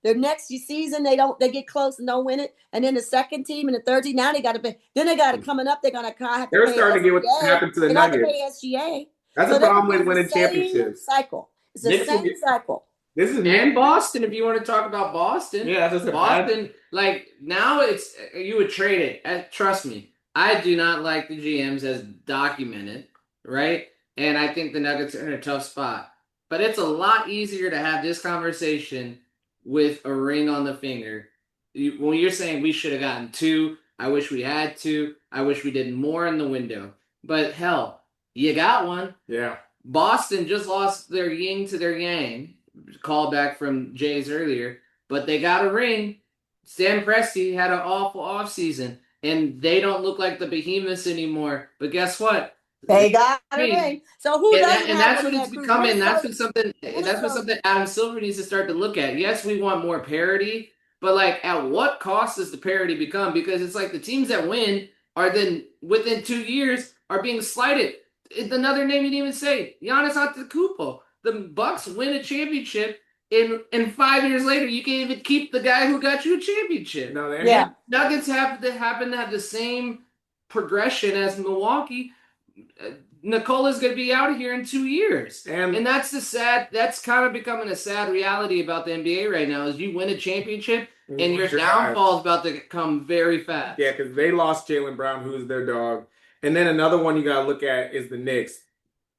their next season they get close and don't win it. And then the second team and the third team, now they gotta pay. Then they gotta coming up, they're gonna have to They're pay starting to get what SGA. happened to the They got to Nuggets. pay SGA. That's So the problem it's with winning the same championships. cycle. It's the Knicks will same get- cycle. This is And Boston, if you want to talk about Boston. Yeah, that's just Boston, like now it's you would trade it. Trust me, I do not like the GMs as documented, right? And I think the Nuggets are in a tough spot. But it's a lot easier to have this conversation with a ring on the finger. When you're saying we should have gotten two, I wish we had two. I wish we did more in the window. But hell, you got one. Yeah. Boston just lost their yin to their yang. Call back from Jay's earlier, but they got a ring. Sam Presti had an awful offseason, and they don't look like the behemoths anymore. But guess what? They got a ring. So who doesn't and have that's what it's becoming. That's what something Adam Silver needs to start to look at. Yes, we want more parity, but like at what cost does the parity become? Because it's like the teams that win are then within 2 years are being slighted. Another name you didn't even say, Giannis Antetokounmpo. The Bucks win a championship, and 5 years later, you can't even keep the guy who got you a championship. No, Yeah. Nuggets happen to have the same progression as Milwaukee. Nikola's going to be out of here in 2 years, and that's kind of becoming a sad reality about the NBA right now. Is you win a championship, and your downfall is about to come very fast. Yeah, because they lost Jaylen Brown, who's their dog, and then another one you got to look at is the Knicks.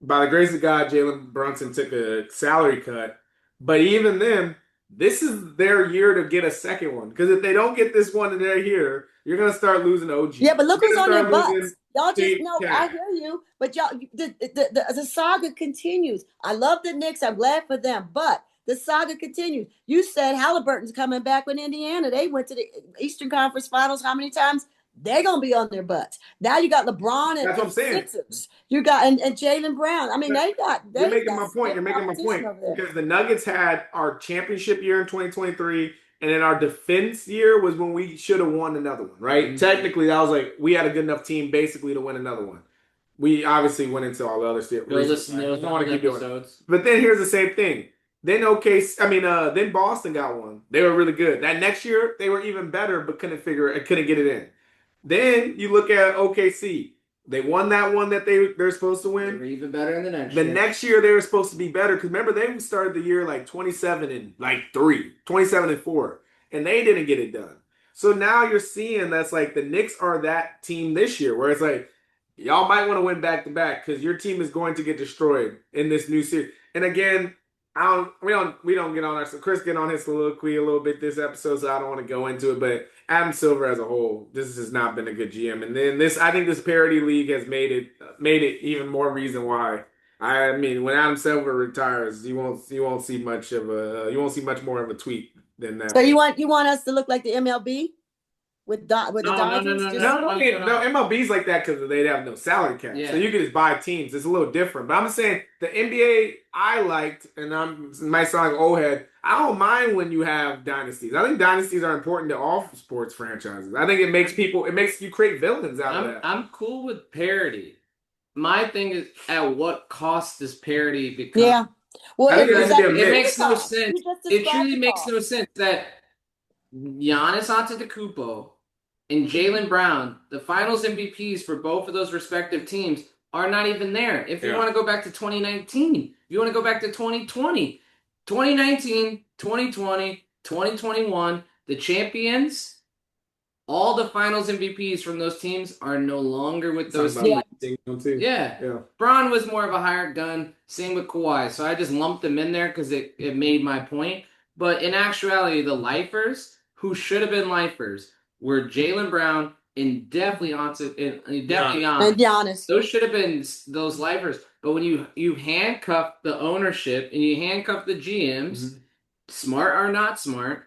By the grace of God, Jalen Brunson took a salary cut. But even then, this is their year to get a second one. Because if they don't get this one and they're here, you're going to start losing OG. Yeah, but look who's on their butts. losing Y'all just Steve know, Kerr. I hear you, but y'all, the saga continues. I love the Knicks. I'm glad for them, but the saga continues. You said Halliburton's coming back with Indiana. They went to the Eastern Conference Finals how many times? They're going to be on their butts. Now you got LeBron and, That's what I'm saying. Sixers. You got and Jaylen Brown. I mean, You're making my point. You're making my point. Because the Nuggets had our championship year in 2023, and then our defense year was when we should have won another one, right? Mm-hmm. Technically, that was like we had a good enough team basically to win another one. We obviously went into all the other stuff. I don't want to keep doing it. But then here's the same thing. Then then Boston got one. They were really good. That next year they were even better, but couldn't get it in. Then you look at OKC. They won that one that they're supposed to win. They were even better in the next year. The next year they were supposed to be better because remember they started the year like 27-4, and they didn't get it done. So now you're seeing that's like the Knicks are that team this year where it's like y'all might want to win back to back because your team is going to get destroyed in this new series. And again, we don't get on our Chris get on his soliloquy a little bit this episode, so I don't want to go into it. But Adam Silver as a whole, this has not been a good GM. And then I think this parity league has made it even more reason why. I mean, when Adam Silver retires, you won't see much more of a tweet than that. So you want us to look like the MLB? with the No, Dodgers. no, Just No, MLB's like that because they have no salary cap. Yeah. So you can just buy teams. It's a little different. But I'm saying the NBA I liked, and it might sound like old head. I don't mind when you have dynasties. I think dynasties are important to all sports franchises. I think it makes you create villains out of that. I'm cool with parity. My thing is, at what cost does parity become? yeah. Well, I think it has to be a It mix. makes no sense. You just It described truly the makes cost. no sense that Giannis Antetokounmpo and Jaylen Brown, the Finals MVPs for both of those respective teams, are not even there. If you Yeah. want to go back to 2019, if you want to go back to 2020, 2019, 2020, 2021, the champions, all the Finals MVPs from those teams are no longer with those Talking teams. about too. Yeah. Braun was more of a hired gun. Same with Kawhi. So I just lumped them in there because it made my point. But in actuality, the lifers who should have been lifers were Jaylen Brown and definitely Giannis. And Giannis. Those should have been those lifers. But when you handcuff the ownership and you handcuff the GMs, smart or not smart,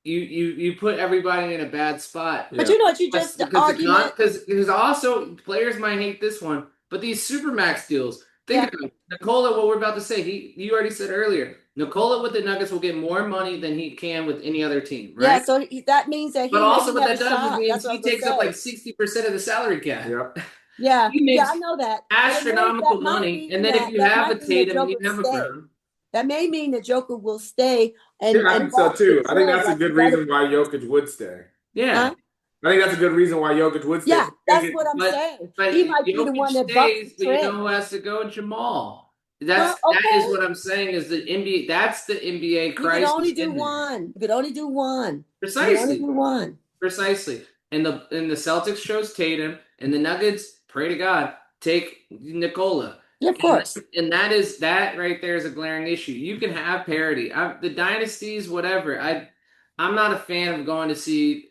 you put everybody in a bad spot. But you know what? You just argument. Because also players might hate this one, but these supermax deals. Think about it. Nikola. What we're about to say. You already said earlier. Nikola with the Nuggets will get more money than he can with any other team, right? Yeah. So that means that he. But also, what that does does means he takes up like 60% of the salary cap. Yep. Yeah. He makes I know that. astronomical money, and then if you have a Tatum and you have a Brown. That may mean that Joker will stay. I think so too. I think that's a good reason why Jokic would stay. Yeah. Huh? I think that's a good reason why Jokic would stay. Yeah, that's what I'm saying. But He might be the Jokic one that stays, bucks but the you trend. know who has to go? Jamal. Well, That is what I'm saying. Is the NBA? That's the NBA You crisis. could only do in there. one. You could only do one. Precisely. You could only do one. Precisely. And the Celtics chose Tatum, and the Nuggets, pray to God, take Nikola. Yeah, of course. And that right there is a glaring issue. You can have parity. The dynasties, whatever. I'm not a fan of going to see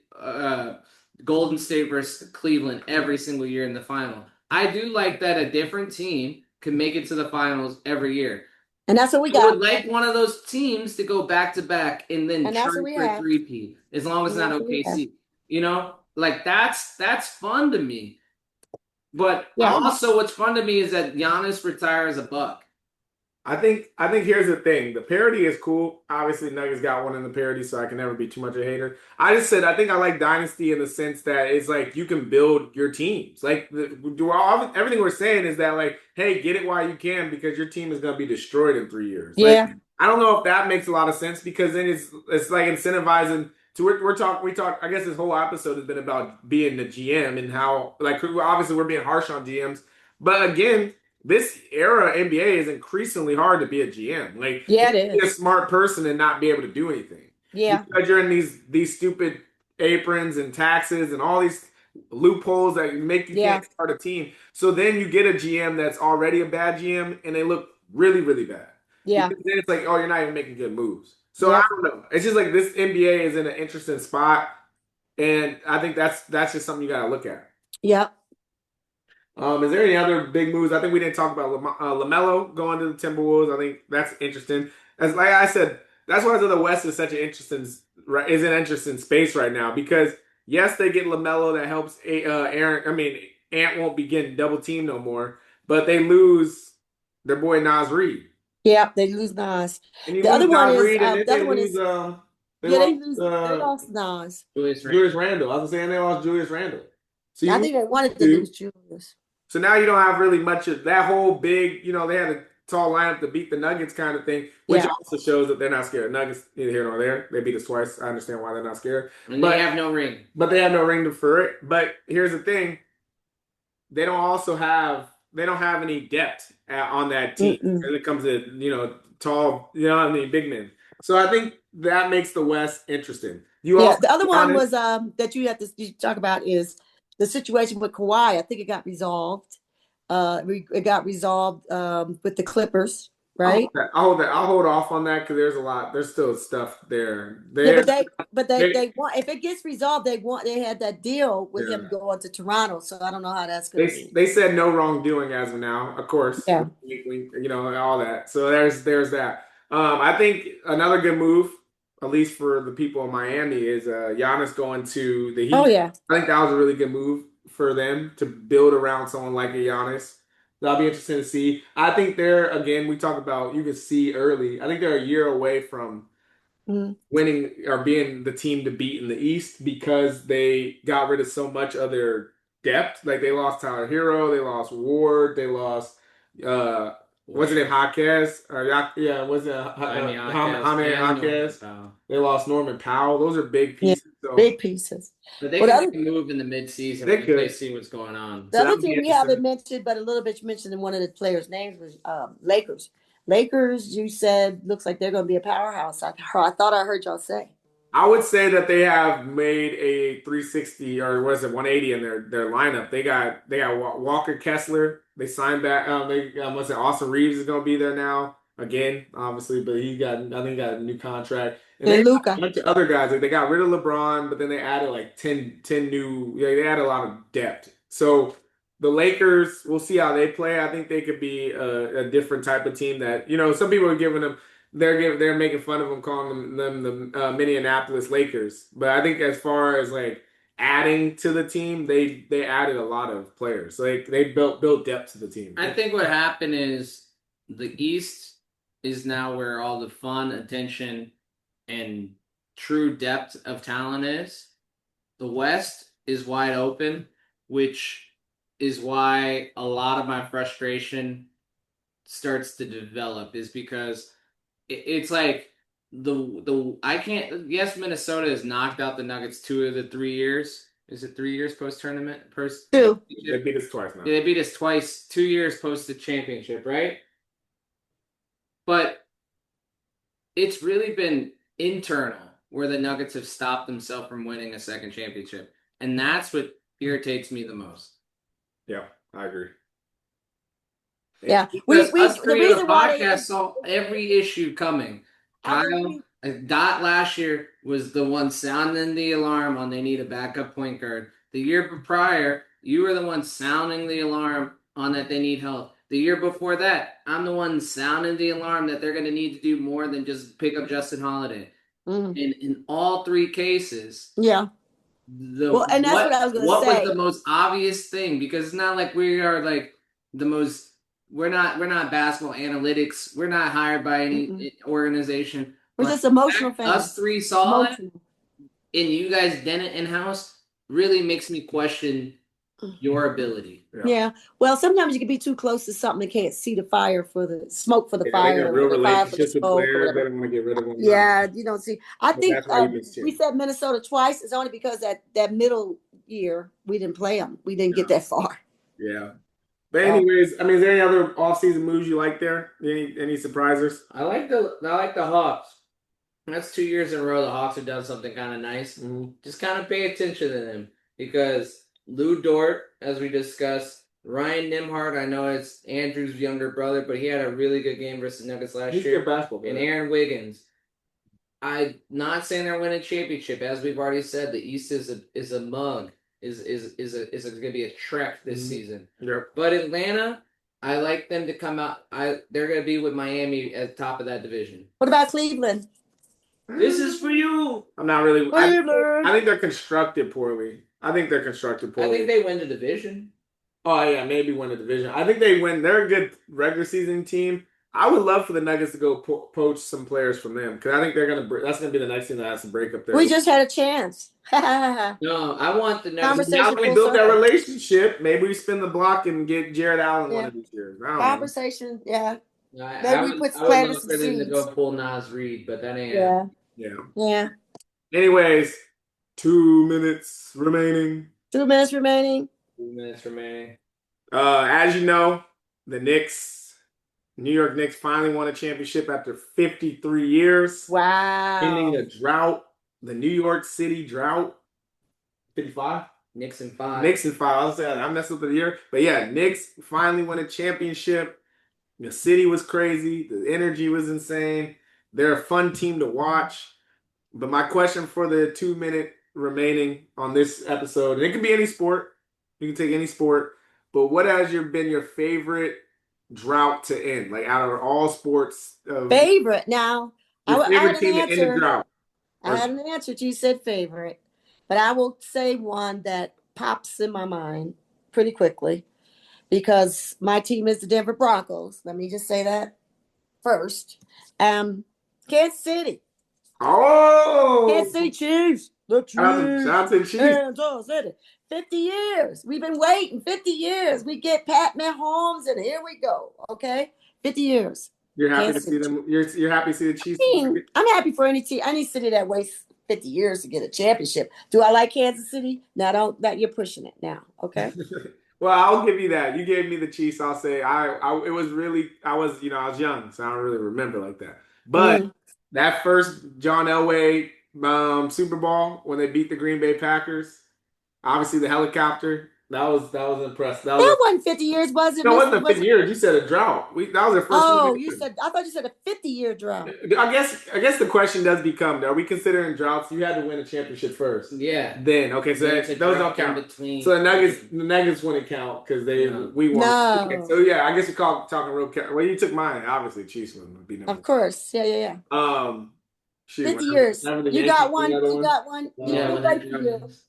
Golden State versus Cleveland every single year in the final. I do like that a different team can make it to the finals every year. And that's what we I got. would like one of those teams to go back to back and then And that's try what we for have. 3P, as long as it's not And that's what we OKC. You know, like that's fun to me. But Yeah. also, what's fun to me is that Giannis retires a Buck. I think here's the thing. The parody is cool. Obviously, Nuggets got one in the parody, so I can never be too much a hater. I just said I think I like Dynasty in the sense that it's like you can build your teams. Like everything we're saying is that like, hey, get it while you can because your team is going to be destroyed in 3 years. Yeah. Like, I don't know if that makes a lot of sense because then it's like incentivizing. We talk. I guess this whole episode has been about being the GM and how like obviously we're being harsh on GMs, but again. This era NBA is increasingly hard to be a GM. Like, Yeah, it you can be a is. smart person and not be able to do anything. Yeah. Because you're in these stupid aprons and taxes and all these loopholes that make you can't start a team. So then you get a GM that's already a bad GM and they look really, really bad. Yeah. Because then it's like, oh, you're not even making good moves. So I don't know. It's just like this NBA is in an interesting spot, and I think that's just something you got to look at. Yeah. Is there any other big moves? I think we didn't talk about LaMelo going to the Timberwolves. I think that's interesting. As like I said, that's why the West is such an interesting space right now because yes, they get LaMelo that helps Aaron. I mean, Ant won't be getting double teamed no more, but they lose their boy Nas Reed. Yeah, they lose Nas. And The other one is they lost Nas. Julius Randle. I was saying they lost Julius Randle. So I think they wanted to lose Julius. So now you don't have really much of that whole big, they had a tall lineup to beat the Nuggets kind of thing, which also shows that they're not scared. Nuggets, neither here nor there. They beat us twice. I understand why they're not scared. And they have no ring. But they have no ring for it. But here's the thing. They don't have any depth on that team when it comes to, tall, big men. So I think that makes the West interesting. The other one was that you have to talk about is the situation with Kawhi. I think it got resolved. It got resolved with the Clippers, right? I'll hold off on that because there's a lot. There's still stuff there. But they want if it gets resolved. They had that deal with him going to Toronto. So I don't know how that's going to be. They said no wrongdoing as of now, of course. Yeah. All that. So there's that. I think another good move. at least for the people in Miami, is Giannis going to the Heat. Oh yeah. I think that was a really good move for them to build around someone like a Giannis. That'll be interesting to see. I think they're, again, we talk about, you can see early. I think they're a year away from Mhm. winning or being the team to beat in the East because they got rid of so much of their depth. Like they lost Tyler Hero, they lost Ward, they lost what's his name, Jaquez, or yeah, was it Jaime Jaime and Norman Jaquez? Powell. They lost Norman Powell. Those are big Yeah. pieces. So Big pieces. But they Well, the can other, make a move in the midseason They once could. they see what's going on. the So other that'll be team we interesting. haven't mentioned, but a little bit mentioned in one of the players' names was Lakers. Lakers, you said, looks like they're going to be a powerhouse. I thought I heard y'all say. I would say that they have made a 360 or what is it 180 in their lineup. They got Walker Kessler. They signed back. They what's it? Austin Reeves is going to be there now again, obviously, but I think he got a new contract. And they And got a Luca. bunch of other guys. Like they got rid of LeBron, but then they added like 10 new. Yeah, they added a lot of depth. So the Lakers, we'll see how they play. I think they could be a different type of team that some people are giving them. They're making fun of them, calling them the Minneapolis Lakers. But I think as far as like adding to the team, they added a lot of players. Like they built depth to the team. I think what happened is the East is now where all the fun, attention, and true depth of talent is. The West is wide open, which is why a lot of my frustration starts to develop, is because it's like the I can't. Yes, Minnesota has knocked out the Nuggets 2 of the 3 years. Is it 3 years post tournament? Two. They beat us twice now. Yeah, they beat us twice, 2 years post the championship, right? But it's really been internal where the Nuggets have stopped themselves from winning a second championship, and that's what irritates me the most. Yeah, I agree. Yeah. Because us The creating a reason why podcast saw every issue coming. I Kyle, believe- Dot last year was the one sounding the alarm on they need a backup point guard. The year prior, you were the one sounding the alarm on that they need help. The year before that, I'm the one sounding the alarm that they're going to need to do more than just pick up Justin Holiday. Mhm. And in all three cases, Yeah. Well, and that's what I was going to what say. was the most obvious thing? Because it's not like we are like the most. We're not basketball analytics. We're not hired by any organization. We're But just emotional the fact fans. us three saw it, Emotional. and you guys didn't in house. Really makes me question your ability. Yeah. Well, sometimes you can be too close to something and can't see the fire for the smoke for the They fire. got real or the fire for the relationships with smoke or players. They whatever. don't want to get rid of them. Yeah, you don't see. I But think that's why you've been we cheering. said Minnesota twice. It's only because that middle year we didn't play them. We didn't get that far. Yeah. But anyways, I mean, is there any other offseason moves you like there? Any surprises? I like the Hawks. That's 2 years in a row the Hawks have done something kind of nice. Mm-hmm. Just kind of pay attention to them because Lou Dort, as we discussed, Ryan Nimhart, I know it's Andrew's younger brother, but he had a really good game versus Nuggets last He's a year. good basketball player. And Aaron Wiggins. I'm not saying they're winning a championship, as we've already said. The East is a mug, is going to be a trek this season. Yep. But Atlanta, I like them to come out. They're going to be with Miami at the top of that division. What about Cleveland? This is for you. I'm not really. Cleveland. I think they're constructed poorly. I think they win the division. Oh yeah, maybe win the division. I think they win. They're a good regular season team. I would love for the Nuggets to go poach some players from them because I think that's gonna be the next thing that has to break up there. We just had a chance. No, I want the Nuggets. Now we build that relationship. Maybe we spin the block and get Jared Allen one of these years. Conversation, yeah. Maybe we put planted some seeds. To go pull Nas Reed, but that ain't. Yeah. Anyways, 2 minutes remaining. 2 minutes remaining. 2 minutes remaining. As you know, the New York Knicks finally won a championship after 53 years. Wow. Ending a drought, the New York City drought. 55? Knicks in 5. Knicks in 5. I was saying I messed up the year. But yeah, Knicks finally won a championship. The city was crazy. The energy was insane. They're a fun team to watch. But my question for the 2 minute remaining on this episode, and it can be any sport. You can take any sport. But what has been your favorite drought to end? Like out of all sports. Favorite. Now, your I favorite had team an to end the answer. drought. I had an answer. You said favorite, but I will say one that pops in my mind pretty quickly because my team is the Denver Broncos. Let me just say that first. Kansas City. Oh, Kansas City Chiefs. The Chiefs. shout out to the Chiefs. Kansas City. 50 years. We've been waiting 50 years. We get Pat Mahomes, and here we go. Okay? 50 years. You're happy Kansas to see them. You're happy to see the Chiefs. I'm happy for any team. Any city that waits 50 years to get a championship. Do I like Kansas City? Now, don't that you're pushing it now. Okay. Well, I'll give you that. You gave me the Chiefs. I'll say it was really I was young, so I don't really remember like that. But that first John Elway Super Bowl when they beat the Green Bay Packers, obviously the helicopter. That was impressive. That wasn't 50 years, was it? No, it wasn't 50 years. You said a drought. That was their first. Oh, I thought you said a 50-year drought. I guess the question does become: are we considering droughts? You had to win a championship first. Yeah. Then okay, so those don't count. So the Nuggets wouldn't count because we won. No. Okay, so yeah, I guess we talking real. Well, you took mine. Obviously, Chiefs would be number. Of course, yeah. 50 years. You got one. You got one.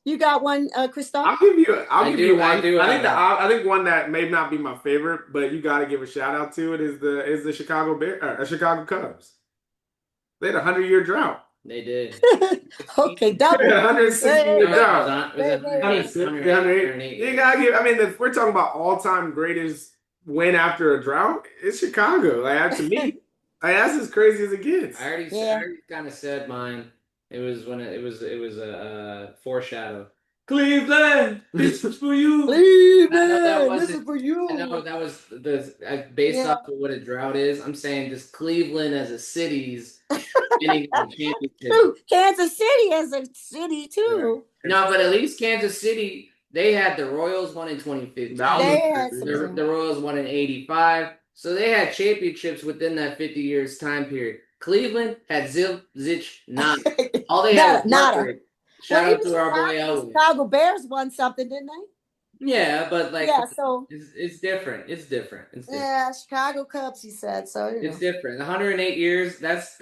You got one, Christoph. I'll give you one. I think one that may not be my favorite, but you got to give a shout out to it is the Chicago Chicago Cubs. They had a 100-year drought. They did. Okay, double. 160-year drought. 108. You gotta give. I mean, if we're talking about all-time greatest win after a drought, it's Chicago. Like to me. That's as crazy as it gets. I already kind of said mine. It was when it was a foreshadow. Cleveland, this is for you. Cleveland, this is for you. I know that was based off of what a drought is. I'm saying just Cleveland as a city's winning the championship. Kansas City as a city too. No, but at least Kansas City, they had the Royals won in 2015. The Royals won in 85. So they had championships within that 50 years time period. Cleveland had none. All they had was nada. Shout out to our boy Elway. Chicago Bears won something, didn't they? Yeah, but so it's different. It's different. Yeah, Chicago Cubs, he said. So it's different. 108 years. That's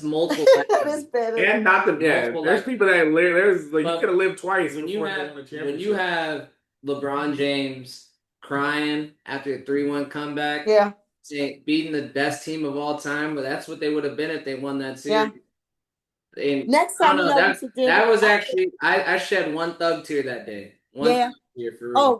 multiple. That's better. And not the there's people that live. You could have lived twice when you have LeBron James crying after a 3-1 comeback. Yeah. Beating the best team of all time, but that's what they would have been if they won that series. Yeah. And next time, that was actually I shed one thug tear that day. Tear for real.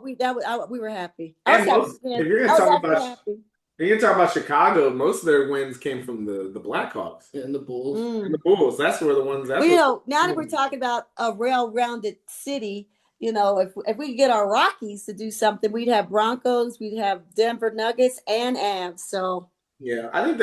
We were happy. If you're gonna talk about Chicago, most of their wins came from the Blackhawks and the Bulls. And the Bulls. That's where the ones. Now that we're talking about a well-rounded city. If we could get our Rockies to do something, we'd have Broncos, we'd have Denver Nuggets, and Avs. So I think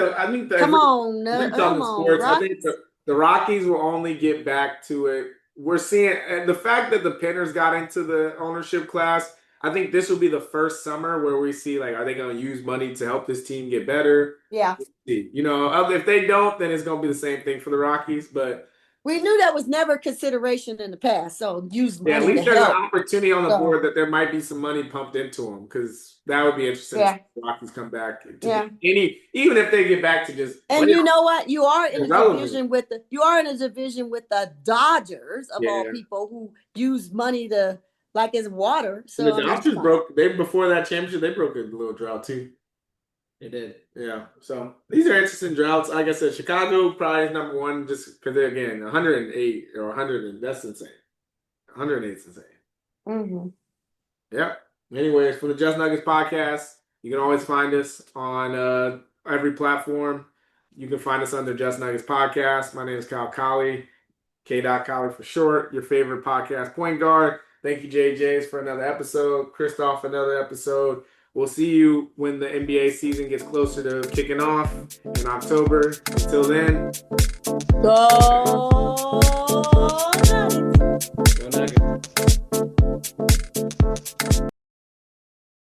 come on, sports. I think the Rockies will only get back to it. We're seeing the fact that the Pinners got into the ownership class. I think this will be the first summer where we see are they going to use money to help this team get better? Yeah. If they don't, then it's going to be the same thing for the Rockies, but. We knew that was never consideration in the past, so use money. Yeah, at least there's an opportunity on the board that there might be some money pumped into them because that would be interesting. If the Rockies come back, even if they get back to just. And you know what? You are in a division with the Dodgers of all people who use money to like it's water. So the Dodgers before that championship they broke a little drought too. They did. Yeah. So these are interesting droughts. Like I said, Chicago probably is number one just because they're, again, 108 or 100. That's insane. 108 is insane. Mm-hmm. Yeah. Anyways, for the Just Nuggets podcast, you can always find us on every platform. You can find us under Just Nuggets podcast. My name is Kyle Colley, K.Colley for short, your favorite podcast point guard. Thank you, JJ's, for another episode. Christoph, another episode. We'll see you when the NBA season gets closer to kicking off in October. Until then. Go!